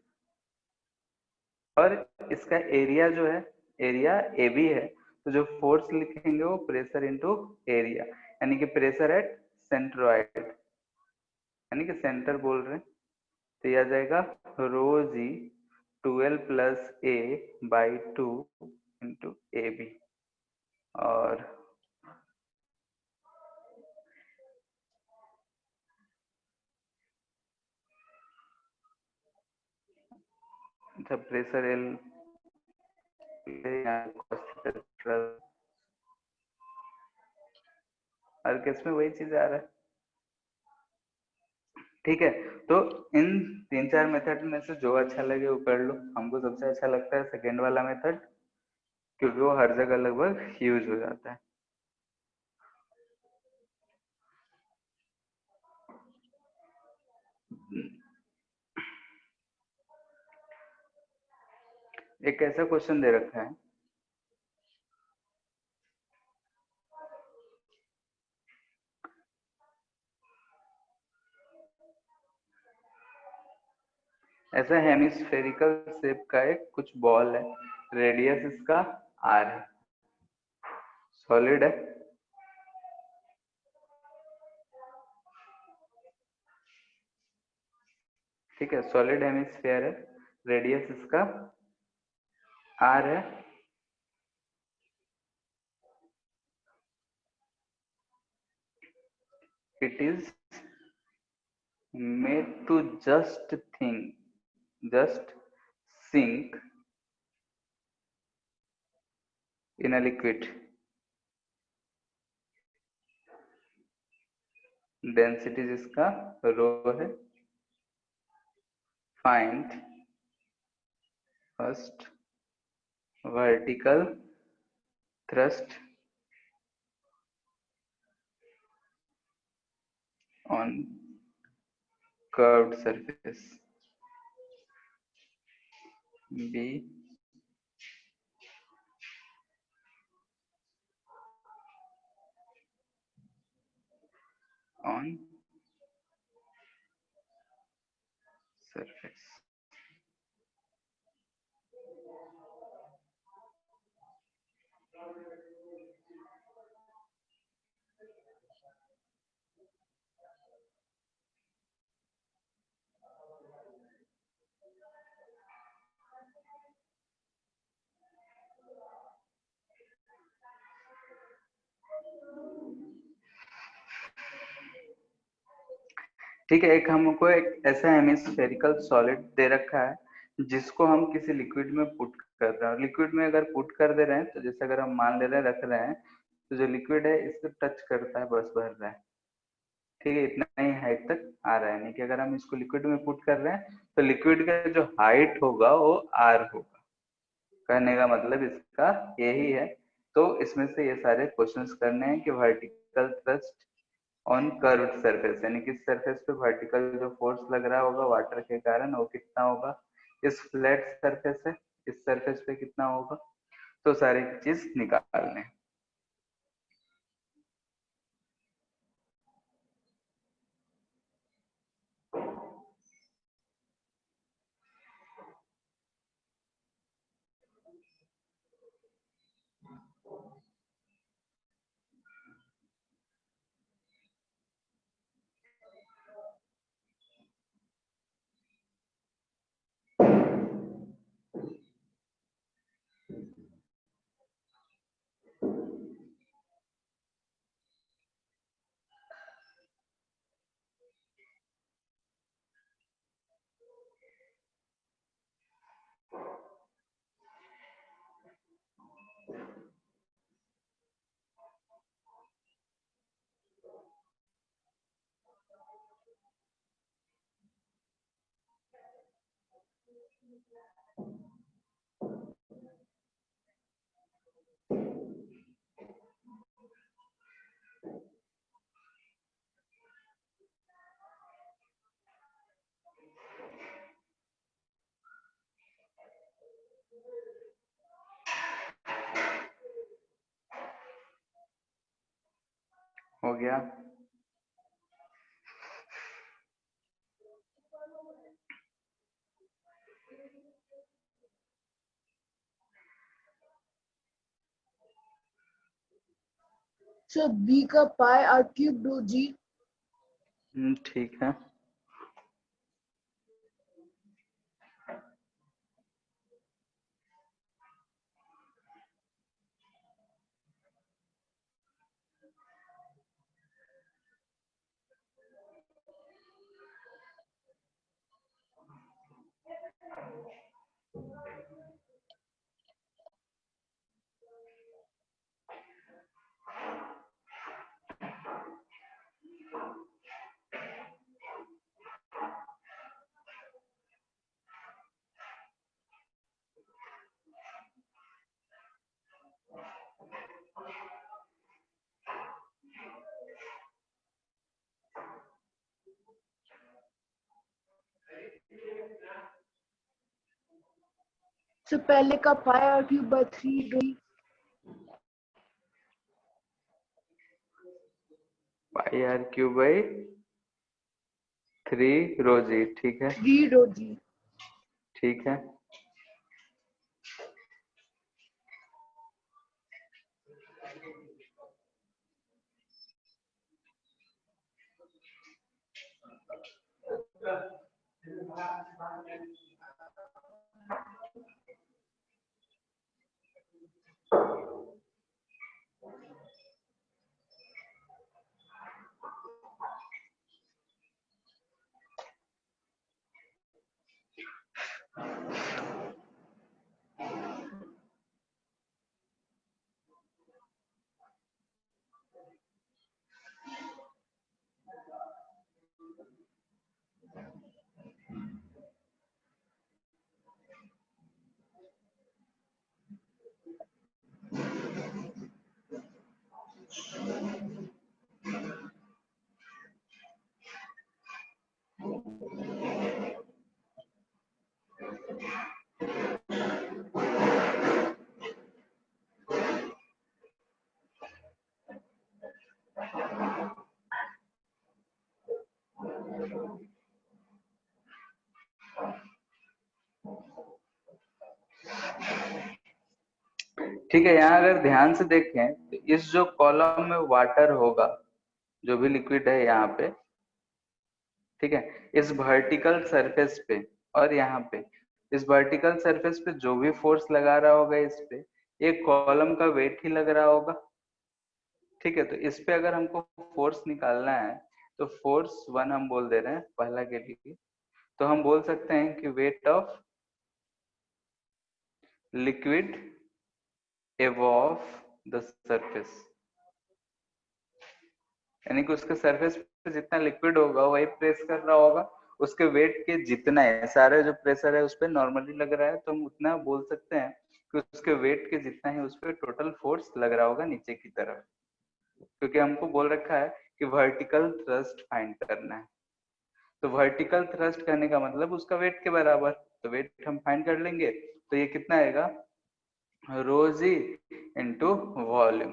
और इसका एरिया जो है, एरिया ए बी है, तो जो फोर्स लिखेंगे वो प्रेशर इंटू एरिया, यानी कि प्रेशर एट सेंट्रॉइड, यानी कि सेंटर बोल रहे हैं, तो ये आ जाएगा rho g 12 plus A by 2 into A B, और जब प्रेशर एल हर केस में वही चीज आ रहा है। ठीक है, तो इन 3-4 मेथड में से जो अच्छा लगे वो कर लो। हमको सबसे अच्छा लगता है सेकेंड वाला मेथड, क्योंकि वो हर जगह लगभग यूज हो जाता है। एक ऐसा क्वेश्चन दे रखा है, ऐसा हेमिस्फेरिकल शेप का एक कुछ बॉल है, रेडियस इसका आर है, सॉलिड है। ठीक है, सॉलिड हेमिस्फीयर है, रेडियस इसका आर है। It is made to just sink in a liquid. Density जिसका रो है। Find first vertical thrust on curved surface. B on surface. ठीक है, एक हमको एक ऐसा हेमिस्फेरिकल सॉलिड दे रखा है जिसको हम किसी लिक्विड में पुट कर रहे हैं। लिक्विड में अगर पुट कर दे रहे हैं तो जैसे अगर हम मान ले रहे हैं रख रहे हैं, तो जो लिक्विड है इसको टच करता है, बस भर रहा है। ठीक है, इतना ही हाइट तक आ रहा है। नहीं कि अगर हम इसको लिक्विड में पुट कर रहे हैं तो लिक्विड का जो हाइट होगा वो आर होगा। कहने का मतलब इसका यही है। तो इसमें से ये सारे क्वेश्चंस करने हैं कि vertical thrust on curved surface, यानी कि सरफेस पे वर्टिकल जो फोर्स लग रहा होगा वाटर के कारण वो कितना होगा, इस फ्लैट सरफेस है इस सरफेस पे कितना होगा, तो सारी चीज निकालने। हो गया। So B का pi are cube row g. ठीक है। So पहले का pi are cube by 3 rho pi are cube by 3 rho g, ठीक है 3 रो जी। ठीक है। ठीक है, यहाँ अगर ध्यान से देखें तो इस जो कॉलम में वाटर होगा, जो भी लिक्विड है यहाँ पे, ठीक है, इस वर्टिकल सरफेस पे और यहाँ पे इस वर्टिकल सरफेस पे जो भी फोर्स लगा रहा होगा इस पे, एक कॉलम का वेट ही लग रहा होगा। ठीक है, तो इस पे अगर हमको फोर्स निकालना है तो फोर्स 1 हम बोल दे रहे हैं पहला के लिए, तो हम बोल सकते हैं कि weight of liquid above the surface, यानी कि उसके सरफेस पे जितना लिक्विड होगा वही प्रेस कर रहा होगा, उसके वेट के जितना है, सारे जो प्रेशर है उस पर नॉर्मली लग रहा है, तो हम उतना बोल सकते हैं कि उसके वेट के जितना ही उस पर टोटल फोर्स लग रहा होगा नीचे की तरफ, क्योंकि हमको बोल रखा है कि वर्टिकल थ्रस्ट फाइंड करना है। तो वर्टिकल थ्रस्ट करने का मतलब उसका वेट के बराबर, तो वेट हम फाइंड कर लेंगे, तो ये कितना आएगा, रो जी इंटू वॉल्यूम।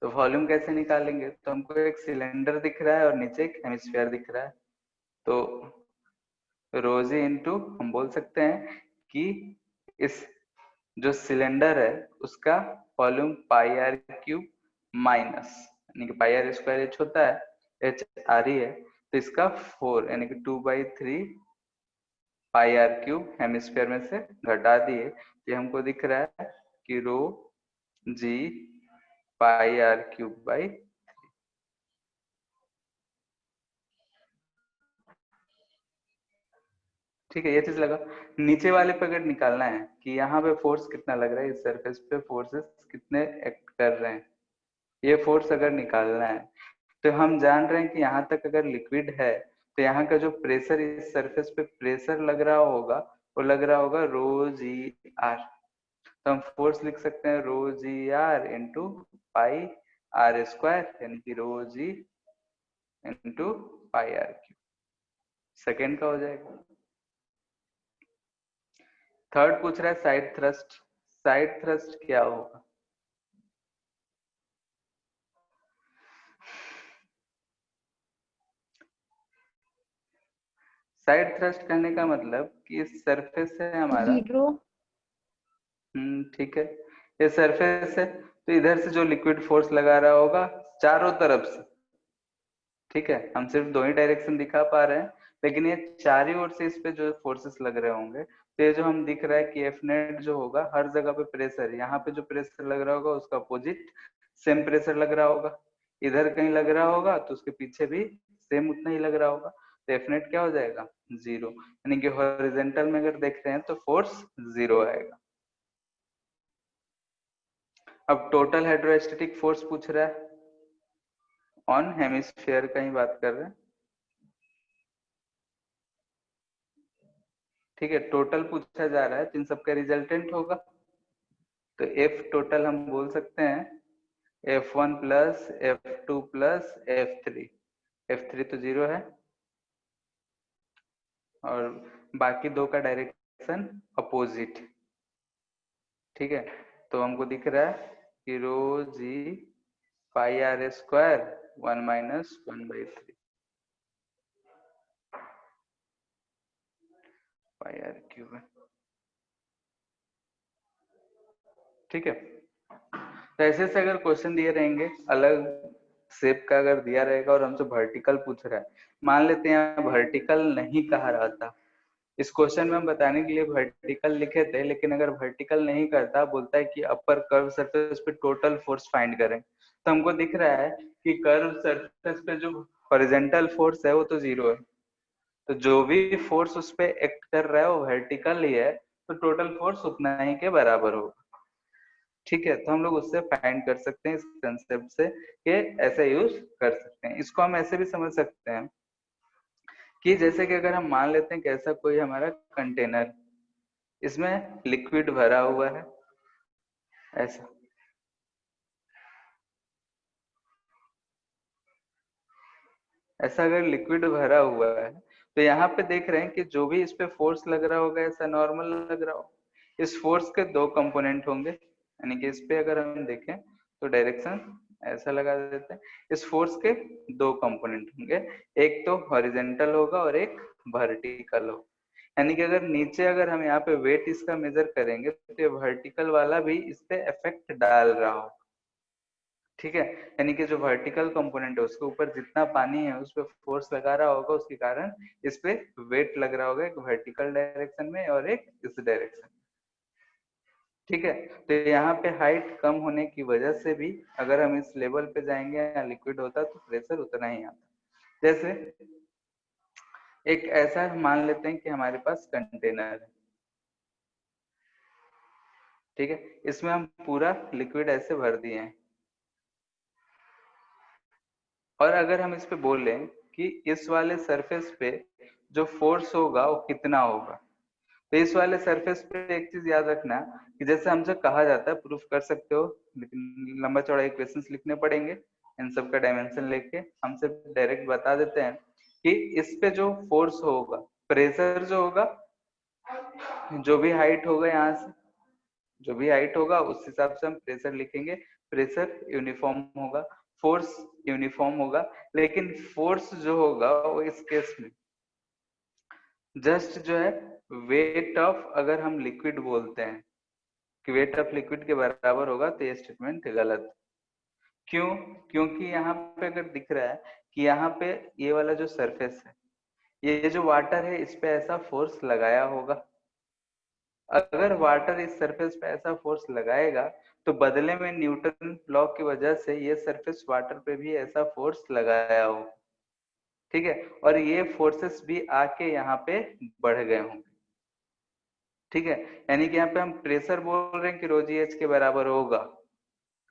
तो वॉल्यूम कैसे निकालेंगे, तो हमको एक सिलेंडर दिख रहा है और नीचे एक हेमिस्फीयर दिख रहा है, तो रोजी इंटू हम बोल सकते हैं कि इस जो सिलेंडर है उसका volume pi are cube minus, यानी कि पाई आर स्क्वायर एच होता है, एच आर ही है, तो इसका 4 यानी कि 2/3 पाई आर क्यूब हेमिस्फीयर में से घटा दिए, ये हमको दिख रहा है कि rho g pi are cube by, ठीक है, ये चीज लगा। नीचे वाले पे अगर निकालना है कि यहाँ पे फोर्स कितना लग रहा है, इस सरफेस पे फोर्सेस कितने एक्ट कर रहे हैं, ये फोर्स अगर निकालना है तो हम जान रहे हैं कि यहाँ तक अगर लिक्विड है तो यहाँ का जो प्रेशर इस सरफेस पे प्रेशर लग रहा होगा वो लग रहा होगा रो जी आर, तो हम फोर्स लिख सकते हैं rho g r into pi r square, यानी कि rho g into pi are cube, second का हो जाएगा। थर्ड पूछ रहा है साइड थ्रस्ट, साइड थ्रस्ट क्या होगा, साइड थ्रस्ट करने का मतलब कि इस सरफेस है हमारा, 0 ठीक है, ये सरफेस है, तो इधर से जो लिक्विड फोर्स लगा रहा होगा चारों तरफ से, ठीक है, हम सिर्फ दो ही डायरेक्शन दिखा पा रहे हैं, लेकिन ये चारों ओर से इस पे जो फोर्सेस लग रहे होंगे, तो ये जो हम दिख रहा है कि एफ नेट जो होगा हर जगह पे प्रेशर, यहाँ पे जो प्रेशर लग रहा होगा उसका अपोजिट सेम प्रेशर लग रहा होगा, इधर कहीं लग रहा होगा तो उसके पीछे भी सेम उतना ही लग रहा होगा, तो एफ नेट क्या हो जाएगा 0, यानी कि हॉरिजॉन्टल में अगर देख रहे हैं तो फोर्स 0 आएगा। अब टोटल हाइड्रोस्टैटिक फोर्स पूछ रहा है, ऑन हेमिस्फीयर का ही बात कर रहे हैं, ठीक है। टोटल पूछा जा रहा है तो इन सबका रिजल्टेंट होगा, तो एफ टोटल हम बोल सकते हैं F1 plus F2 plus F3। F3 तो 0 है और बाकी दो का डायरेक्शन अपोजिट, ठीक है। तो हमको दिख रहा है कि rho g pi r square 1 minus 1/3 pi are cube है, ठीक है। तो ऐसे से अगर क्वेश्चन दिए रहेंगे अलग शेप का अगर दिया रहेगा और हमसे वर्टिकल पूछ रहा है, मान लेते हैं यहाँ वर्टिकल नहीं कहा रहा था, इस क्वेश्चन में हम बताने के लिए वर्टिकल लिखे थे, लेकिन अगर वर्टिकल नहीं करता, बोलता है कि अपर कर्व सरफेस पे टोटल फोर्स फाइंड करें, तो हमको दिख रहा है कि कर्व सरफेस पे जो हॉरिजॉन्टल फोर्स है वो तो 0 है, तो जो भी फोर्स उस पे एक्ट कर रहा है वो वर्टिकल ही है, तो टोटल फोर्स उतना ही के बराबर होगा, ठीक है। तो हम लोग उससे फाइंड कर सकते हैं इस कंसेप्ट से, कि ऐसे यूज कर सकते हैं। इसको हम ऐसे भी समझ सकते हैं कि जैसे कि अगर हम मान लेते हैं कि ऐसा कोई हमारा कंटेनर, इसमें लिक्विड भरा हुआ है, ऐसा ऐसा अगर लिक्विड भरा हुआ है, तो यहाँ पे देख रहे हैं कि जो भी इस पे फोर्स लग रहा होगा ऐसा नॉर्मल लग रहा हो, इस फोर्स के दो कंपोनेंट होंगे, यानी कि इस पे अगर हम देखें तो डायरेक्शन ऐसा लगा देते हैं, इस फोर्स के दो कंपोनेंट होंगे, एक तो हॉरिजॉन्टल होगा और एक वर्टिकल होगा, यानी कि अगर नीचे अगर हम यहाँ पे वेट इसका मेजर करेंगे तो ये वर्टिकल वाला भी इस पे इफेक्ट डाल रहा हो, ठीक है। यानी कि जो वर्टिकल कंपोनेंट है उसके ऊपर जितना पानी है उस पे फोर्स लगा रहा होगा, उसके कारण इस पे वेट लग रहा होगा, एक वर्टिकल डायरेक्शन में और एक इस डायरेक्शन में, ठीक है। तो यहाँ पे हाइट कम होने की वजह से भी अगर हम इस लेवल पे जाएंगे या लिक्विड होता तो प्रेशर उतना ही आता। जैसे एक ऐसा मान लेते हैं कि हमारे पास कंटेनर है, ठीक है, इसमें हम पूरा लिक्विड ऐसे भर दिए हैं, और अगर हम इस पे बोले कि इस वाले सरफेस पे जो फोर्स होगा वो कितना होगा, तो इस वाले सरफेस पे एक चीज याद रखना कि जैसे हमसे कहा जाता है, प्रूफ कर सकते हो लेकिन लंबा चौड़ा इक्वेशंस लिखने पड़ेंगे, इन सब का डायमेंशन लेके हमसे डायरेक्ट बता देते हैं कि इस पे जो फोर्स होगा, प्रेशर जो होगा, जो भी हाइट होगा यहाँ से, जो भी हाइट होगा उस हिसाब से हम प्रेशर लिखेंगे, प्रेशर यूनिफॉर्म होगा, फोर्स यूनिफॉर्म होगा, लेकिन फोर्स जो होगा वो इस केस में जस्ट जो है वेट ऑफ, अगर हम लिक्विड बोलते हैं कि वेट ऑफ लिक्विड के बराबर होगा तो ये स्टेटमेंट गलत। क्यों? क्योंकि यहाँ पे अगर दिख रहा है कि यहाँ पे ये वाला जो सरफेस है, ये जो वाटर है इस पे ऐसा फोर्स लगाया होगा, अगर वाटर इस सरफेस पे ऐसा फोर्स लगाएगा तो बदले में न्यूटन लॉ की वजह से ये सरफेस वाटर पे भी ऐसा फोर्स लगाया हो, ठीक है, और ये फोर्सेस भी आके यहाँ पे बढ़ गए होंगे, ठीक है। यानी कि यहाँ पे हम प्रेशर बोल रहे हैं कि रो जी एच के बराबर होगा,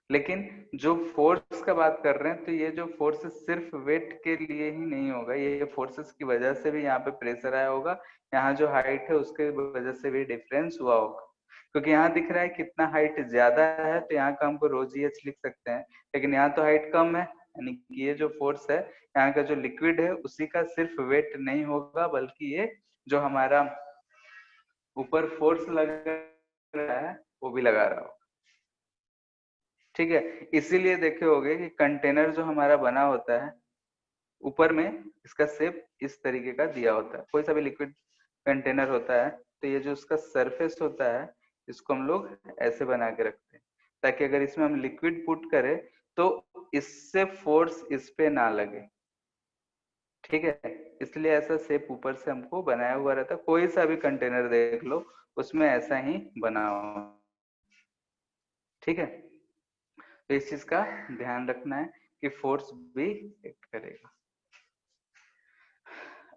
लेकिन जो फोर्स का बात कर रहे हैं तो ये जो फोर्स सिर्फ वेट के लिए ही नहीं होगा, ये फोर्सेस की वजह से भी यहाँ पे प्रेशर आया होगा, यहाँ जो हाइट है उसके वजह से भी डिफरेंस हुआ होगा, क्योंकि यहाँ दिख रहा है कितना हाइट ज्यादा है तो यहाँ का हमको रो जी एच लिख सकते हैं, लेकिन यहाँ तो हाइट कम है, यानी कि ये जो फोर्स है यहाँ का जो लिक्विड है उसी का सिर्फ वेट नहीं होगा, बल्कि ये जो हमारा ऊपर फोर्स लग रहा है वो भी लगा रहा होगा, ठीक है। इसीलिए देखे होगे कि कंटेनर जो हमारा बना होता है ऊपर में इसका शेप इस तरीके का दिया होता है, कोई सा भी लिक्विड कंटेनर होता है तो ये जो उसका सरफेस होता है इसको हम लोग ऐसे बना के रखते हैं, ताकि अगर इसमें हम लिक्विड पुट करें तो इससे फोर्स इस पे ना लगे, ठीक है। इसलिए ऐसा शेप ऊपर से हमको बनाया हुआ रहता है, कोई सा भी कंटेनर देख लो उसमें ऐसा ही बना हुआ, ठीक है। तो इस चीज का ध्यान रखना है कि फोर्स भी एक्ट करेगा।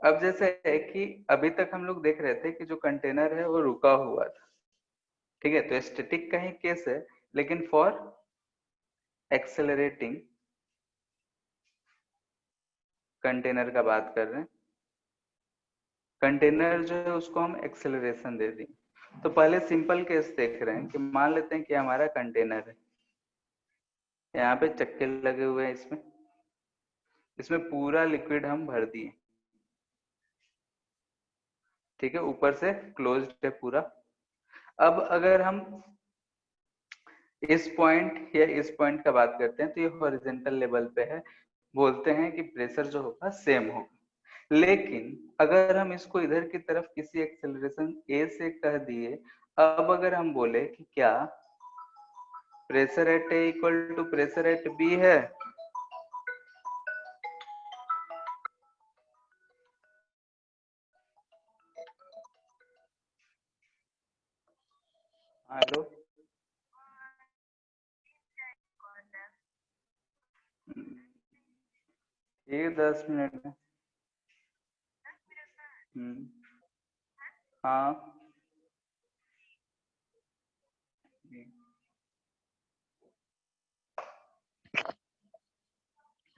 अब जैसे है कि अभी तक हम लोग देख रहे थे कि जो कंटेनर है वो रुका हुआ था, ठीक है, तो स्टैटिक का ही केस है, लेकिन फॉर एक्सेलरेटिंग कंटेनर का बात कर रहे हैं। कंटेनर जो है उसको हम एक्सेलरेशन दे दें। तो पहले सिंपल केस देख रहे हैं कि मान लेते हैं कि हमारा कंटेनर है, यहाँ पे चक्के लगे हुए हैं, इसमें पूरा लिक्विड हम भर दिए, ठीक है, ऊपर से क्लोज्ड है पूरा। अब अगर हम इस पॉइंट या इस पॉइंट का बात करते हैं तो ये हॉरिजॉन्टल लेवल पे है, बोलते हैं कि प्रेशर जो होगा सेम होगा। लेकिन अगर हम इसको इधर की तरफ किसी एक्सेलरेशन ए से कह दिए, अब अगर हम बोले कि क्या pressure at A equal to pressure at B है, हेलो, ये 10 मिनट में। हाँ,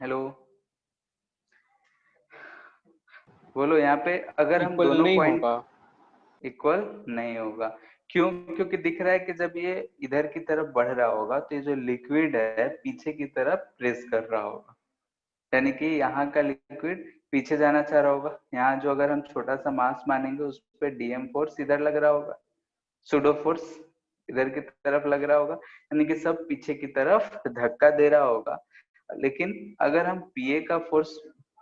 हेलो, बोलो। यहाँ पे अगर हम इक्वल दोनों नहीं पॉइंट होगा। इक्वल नहीं होगा, क्यों? क्योंकि दिख रहा है कि जब ये इधर की तरफ बढ़ रहा होगा तो ये जो लिक्विड है पीछे की तरफ प्रेस कर रहा होगा, यानी कि यहाँ का लिक्विड पीछे जाना चाह रहा होगा। यहाँ जो अगर हम छोटा सा मास मानेंगे उस पर डीएम फोर्स इधर लग रहा होगा, सुडो फोर्स इधर की तरफ लग रहा होगा, यानी कि सब पीछे की तरफ धक्का दे रहा होगा। लेकिन अगर हम पीए का फोर्स,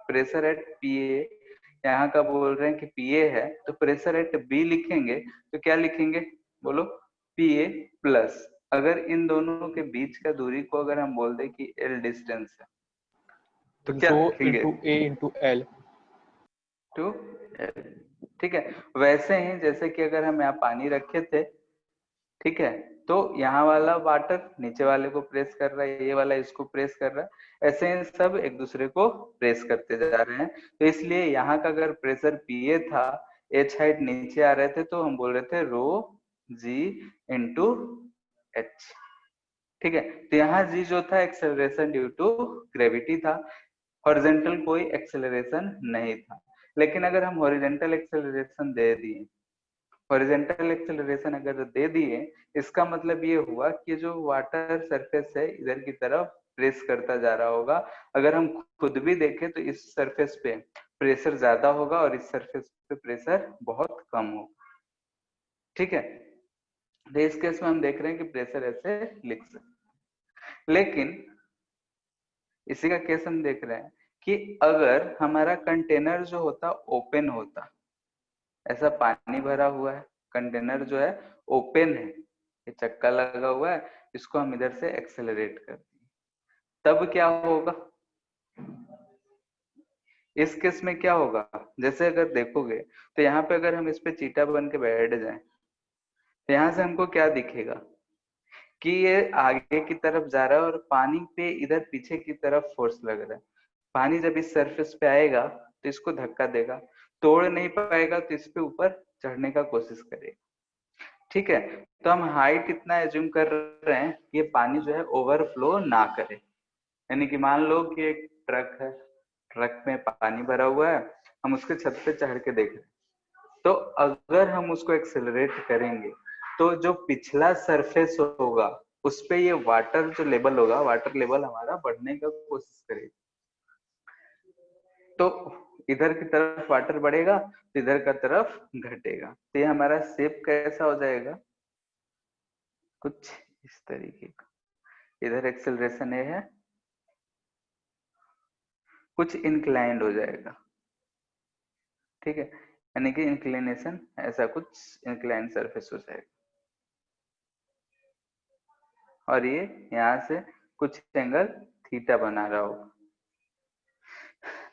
प्रेशर एट पीए यहाँ का बोल रहे हैं कि पीए है, तो प्रेशर एट बी लिखेंगे तो क्या लिखेंगे, बोलो? पीए प्लस, अगर इन दोनों के बीच का दूरी को अगर हम बोल दें कि एल डिस्टेंस है, तो क्या रो लिखेंगे? Into A into L. Two L, ठीक है। वैसे ही जैसे कि अगर हम यहाँ पानी रखे थे, ठीक है, तो यहाँ वाला वाटर नीचे वाले को प्रेस कर रहा है, ये वाला इसको प्रेस कर रहा है, ऐसे ही सब एक दूसरे को प्रेस करते जा रहे हैं। तो इसलिए यहाँ का अगर प्रेशर पीए था, एच हाइट नीचे आ रहे थे, तो हम बोल रहे थे रो जी इंटू एच, ठीक है। तो यहाँ जी जो था एक्सेलरेशन ड्यू टू ग्रेविटी था, हॉरिजॉन्टल कोई एक्सेलरेशन नहीं था। लेकिन अगर हम हॉरिजॉन्टल एक्सेलरेशन दे दिए, हॉरिजॉन्टल एक्सेलरेशन अगर दे दिए, इसका मतलब ये हुआ कि जो वाटर सरफेस है इधर की तरफ प्रेस करता जा रहा होगा। अगर हम खुद भी देखें तो इस सरफेस पे प्रेशर ज्यादा होगा और इस सरफेस पे प्रेशर बहुत कम होगा, ठीक है। तो इस केस में हम देख रहे हैं कि प्रेशर ऐसे लिख सकते। लेकिन इसी का केस हम देख रहे हैं कि अगर हमारा कंटेनर जो होता ओपन होता, ऐसा पानी भरा हुआ है, कंटेनर जो है ओपन है, ये चक्का लगा हुआ है, इसको हम इधर से एक्सेलरेट कर दिए, तब क्या होगा? इस केस में क्या होगा, जैसे अगर देखोगे तो यहाँ पे अगर हम इस पे चीटा बन के बैठ जाएं, तो यहाँ से हमको क्या दिखेगा कि ये आगे की तरफ जा रहा है और पानी पे इधर पीछे की तरफ फोर्स लग रहा है। पानी जब इस सरफेस पे आएगा तो इसको धक्का देगा, तोड़ नहीं पाएगा तो इस पे ऊपर चढ़ने का कोशिश करेगा, ठीक है। तो हम हाइट इतना एज्यूम कर रहे हैं कि ये पानी जो है ओवरफ्लो ना करे, यानी कि मान लो कि एक ट्रक है, ट्रक में पानी भरा हुआ है, हम उसके छत पे चढ़ के देख रहे हैं, तो अगर हम उसको एक्सेलरेट करेंगे तो जो पिछला सरफेस होगा उस पे ये वाटर जो लेवल होगा, वाटर लेवल हमारा बढ़ने का कोशिश करेगा, तो इधर की तरफ वाटर बढ़ेगा तो इधर का तरफ घटेगा। तो ये हमारा शेप कैसा हो जाएगा, कुछ इस तरीके का। इधर एक्सेलरेशन ए है, कुछ इंक्लाइंड हो जाएगा, ठीक है, यानी कि इंक्लिनेशन ऐसा कुछ इंक्लाइंड सरफेस हो जाएगा, और ये यहाँ से कुछ एंगल थीटा बना रहा होगा,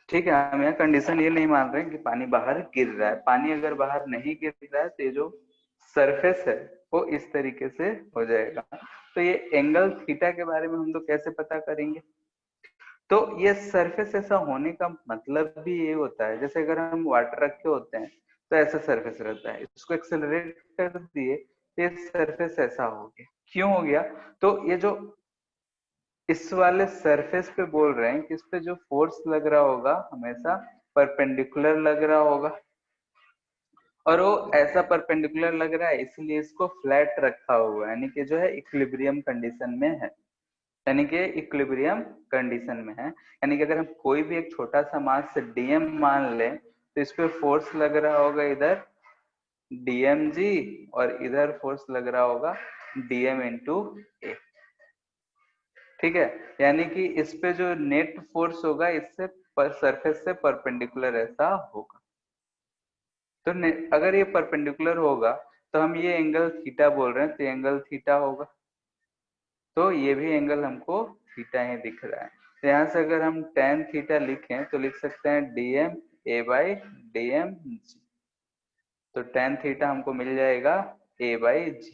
ठीक है। हम यहाँ कंडीशन ये नहीं मान रहे हैं कि पानी बाहर गिर रहा है। पानी अगर बाहर नहीं गिर रहा है तो ये जो सरफेस है वो इस तरीके से हो जाएगा। तो ये एंगल थीटा के बारे में हम लोग कैसे पता करेंगे? तो ये सरफेस ऐसा होने का मतलब भी ये होता है, जैसे अगर हम वाटर रखे होते हैं तो ऐसा सरफेस रहता है, इसको एक्सेलरेट कर दिए तो ये सरफेस ऐसा हो गया। क्यों हो गया? तो ये जो इस वाले सरफेस पे बोल रहे हैं कि इस पे जो फोर्स लग रहा होगा हमेशा परपेंडिकुलर लग रहा होगा, और वो ऐसा परपेंडिकुलर लग रहा है इसलिए इसको फ्लैट रखा हुआ है, यानी कि जो है इक्विलिब्रियम कंडीशन में है, यानी कि इक्विलिब्रियम कंडीशन में है। यानी कि अगर हम कोई भी एक छोटा सा मास से डीएम मान लें तो इस पे फोर्स लग रहा होगा इधर डीएम जी, और इधर फोर्स लग रहा होगा डीएम इंटू ए। ठीक है, यानी कि इस पे जो नेट फोर्स होगा इससे सरफेस से परपेंडिकुलर ऐसा होगा। तो अगर ये परपेंडिकुलर होगा तो हम ये एंगल थीटा बोल रहे हैं, तो एंगल थीटा होगा, तो ये भी एंगल हमको थीटा ही दिख रहा है। तो यहाँ से अगर हम tan थीटा लिखें तो लिख सकते हैं dm a by dm g, तो tan थीटा हमको मिल जाएगा a बाई जी।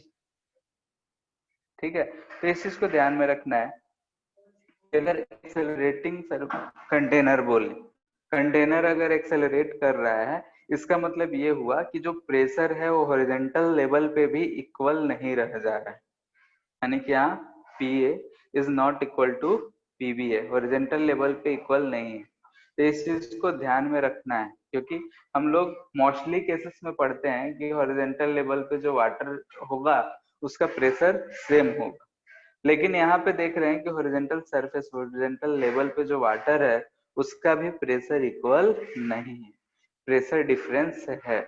ठीक है, तो इस चीज को ध्यान में रखना है। अगर एक्सेलरेटिंग कंटेनर बोले, कंटेनर अगर एक्सेलरेट कर रहा है इसका मतलब ये हुआ कि जो प्रेशर है वो हॉरिजॉन्टल लेवल पे भी इक्वल नहीं रह जा रहा है, यानी कि यहाँ PA is not equal to PBA, horizontal level पे इक्वल नहीं है। तो इस चीज को ध्यान में रखना है, क्योंकि हम लोग मोस्टली केसेस में पढ़ते हैं कि हॉरिजॉन्टल लेवल पे जो वाटर होगा उसका प्रेशर सेम होगा, लेकिन यहाँ पे देख रहे हैं कि हॉरिजॉन्टल सरफेस हॉरिजॉन्टल लेवल पे जो वाटर है उसका भी प्रेशर इक्वल नहीं है, प्रेशर डिफरेंस है।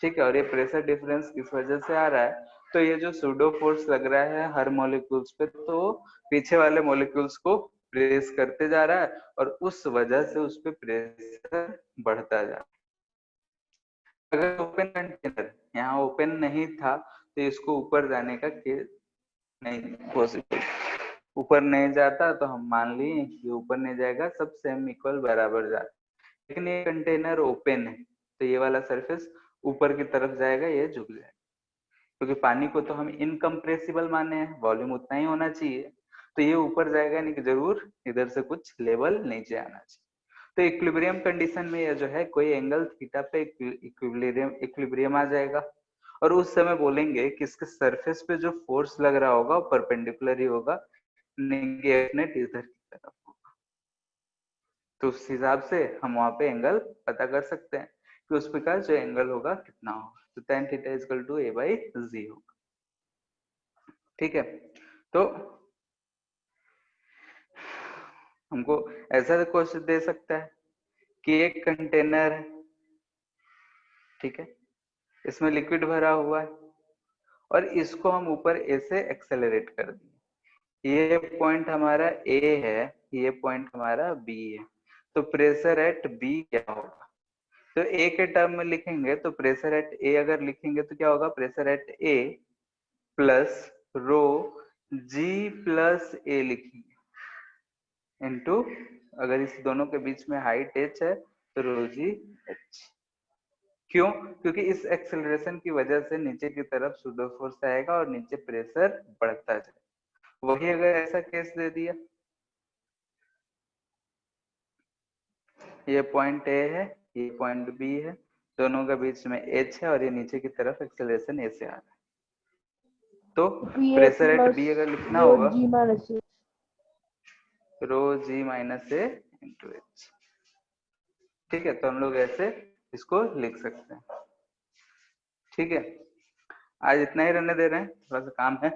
ठीक है, और ये प्रेशर डिफरेंस किस वजह से आ रहा है? तो ये जो सूडो फोर्स लग रहा है हर मॉलिक्यूल्स पे, तो पीछे वाले मॉलिक्यूल्स को प्रेस करते जा रहा है और उस वजह से उस पे प्रेशर बढ़ता जा रहा है। अगर ओपन कंटेनर यहाँ ओपन नहीं था तो इसको ऊपर जाने का केस नहीं पॉसिबल, ऊपर नहीं जाता तो हम मान लिए कि ऊपर नहीं जाएगा, सब सेम इक्वल बराबर जाता, लेकिन ये कंटेनर ओपन है तो ये वाला सरफेस ऊपर की तरफ जाएगा, ये झुक जाएगा, क्योंकि पानी को तो हम इनकम्प्रेसिबल माने हैं, वॉल्यूम उतना ही होना चाहिए, तो ये ऊपर जाएगा नहीं कि जरूर इधर से कुछ लेवल नीचे आना चाहिए। तो इक्विलिब्रियम कंडीशन में ये जो है कोई एंगल थीटा पे इक्विलिब्रियम आ जाएगा, और उस समय बोलेंगे कि इसके सरफेस पे जो फोर्स लग रहा होगा वो परपेंडिकुलर ही होगा, नेट इधर की तरफ होगा। तो उस हिसाब से हम वहां पे एंगल पता कर सकते हैं कि उस प्रकार जो एंगल होगा कितना होगा, तो tan theta equal to a by g होगा। ठीक है, तो हमको ऐसा क्वेश्चन दे सकता है कि एक कंटेनर है, ठीक है, इसमें लिक्विड भरा हुआ है और इसको हम ऊपर ए से एक्सेलरेट कर दिए, ये पॉइंट हमारा ए है, ये पॉइंट हमारा बी है, तो प्रेशर एट बी क्या होगा? तो ए के टर्म में लिखेंगे तो प्रेशर एट ए अगर लिखेंगे तो क्या होगा? Pressure at a plus rho g plus a लिखेंगे इनटू, अगर इस दोनों के बीच में हाइट h है तो रो जी एच। क्यों? क्योंकि इस एक्सेलरेशन की वजह से नीचे की तरफ सूडो फोर्स आएगा और नीचे प्रेशर बढ़ता जाएगा। वही अगर ऐसा केस दे दिया, ये पॉइंट ए है, ये पॉइंट बी है, दोनों के बीच में h है और ये नीचे की तरफ एक्सेलरेशन ए से आ रहा है, तो प्रेशर एट बी अगर लिखना होगा रो जी माइनस ए इंटू एच। ठीक है, तो हम लोग ऐसे इसको लिख सकते हैं। ठीक है, आज इतना ही रहने दे रहे हैं, थोड़ा सा काम है,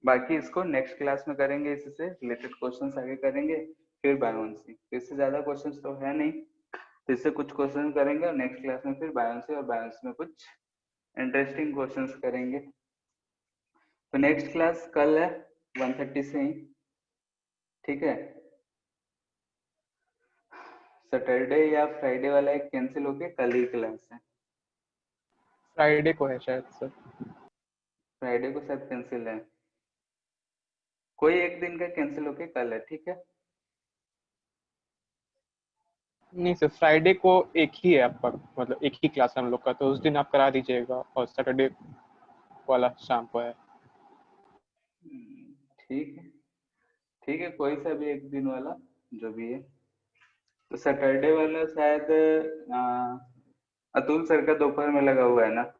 बाकी इसको नेक्स्ट क्लास में करेंगे, इससे रिलेटेड क्वेश्चंस आगे करेंगे, फिर बायोन्सी, इससे ज्यादा क्वेश्चंस तो है नहीं, तो इससे कुछ क्वेश्चन करेंगे और नेक्स्ट क्लास में फिर बायोन्सी, और बायोन्सी में कुछ इंटरेस्टिंग क्वेश्चंस करेंगे। तो नेक्स्ट क्लास कल है 1:30 से ही। ठीक है, सैटरडे या फ्राइडे वाला एक कैंसिल होके कल ही क्लास है, फ्राइडे को है शायद सर। फ्राइडे को शायद कैंसिल है, कोई एक दिन का कैंसिल होके कल है। ठीक है, नहीं सर, फ्राइडे को एक ही है आपका, मतलब एक ही क्लास है हम लोग का, तो उस दिन आप करा दीजिएगा, और सैटरडे वाला शाम को है। ठीक है, ठीक है, कोई सा भी एक दिन वाला जो भी है। तो सैटरडे वाला शायद अतुल सर का दोपहर में लगा हुआ है ना।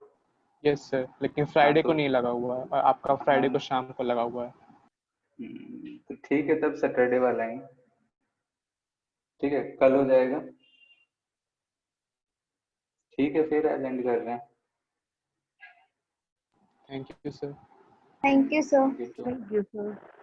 यस सर, लेकिन हाँ फ्राइडे तो को नहीं लगा हुआ है, और आपका फ्राइडे को शाम को लगा हुआ है। तो ठीक है, तब सैटरडे वाला ही। ठीक है, कल हो जाएगा। ठीक है, फिर आज एंड कर रहे हैं। Thank you sir. Thank you sir. Thank you. Thank you, sir.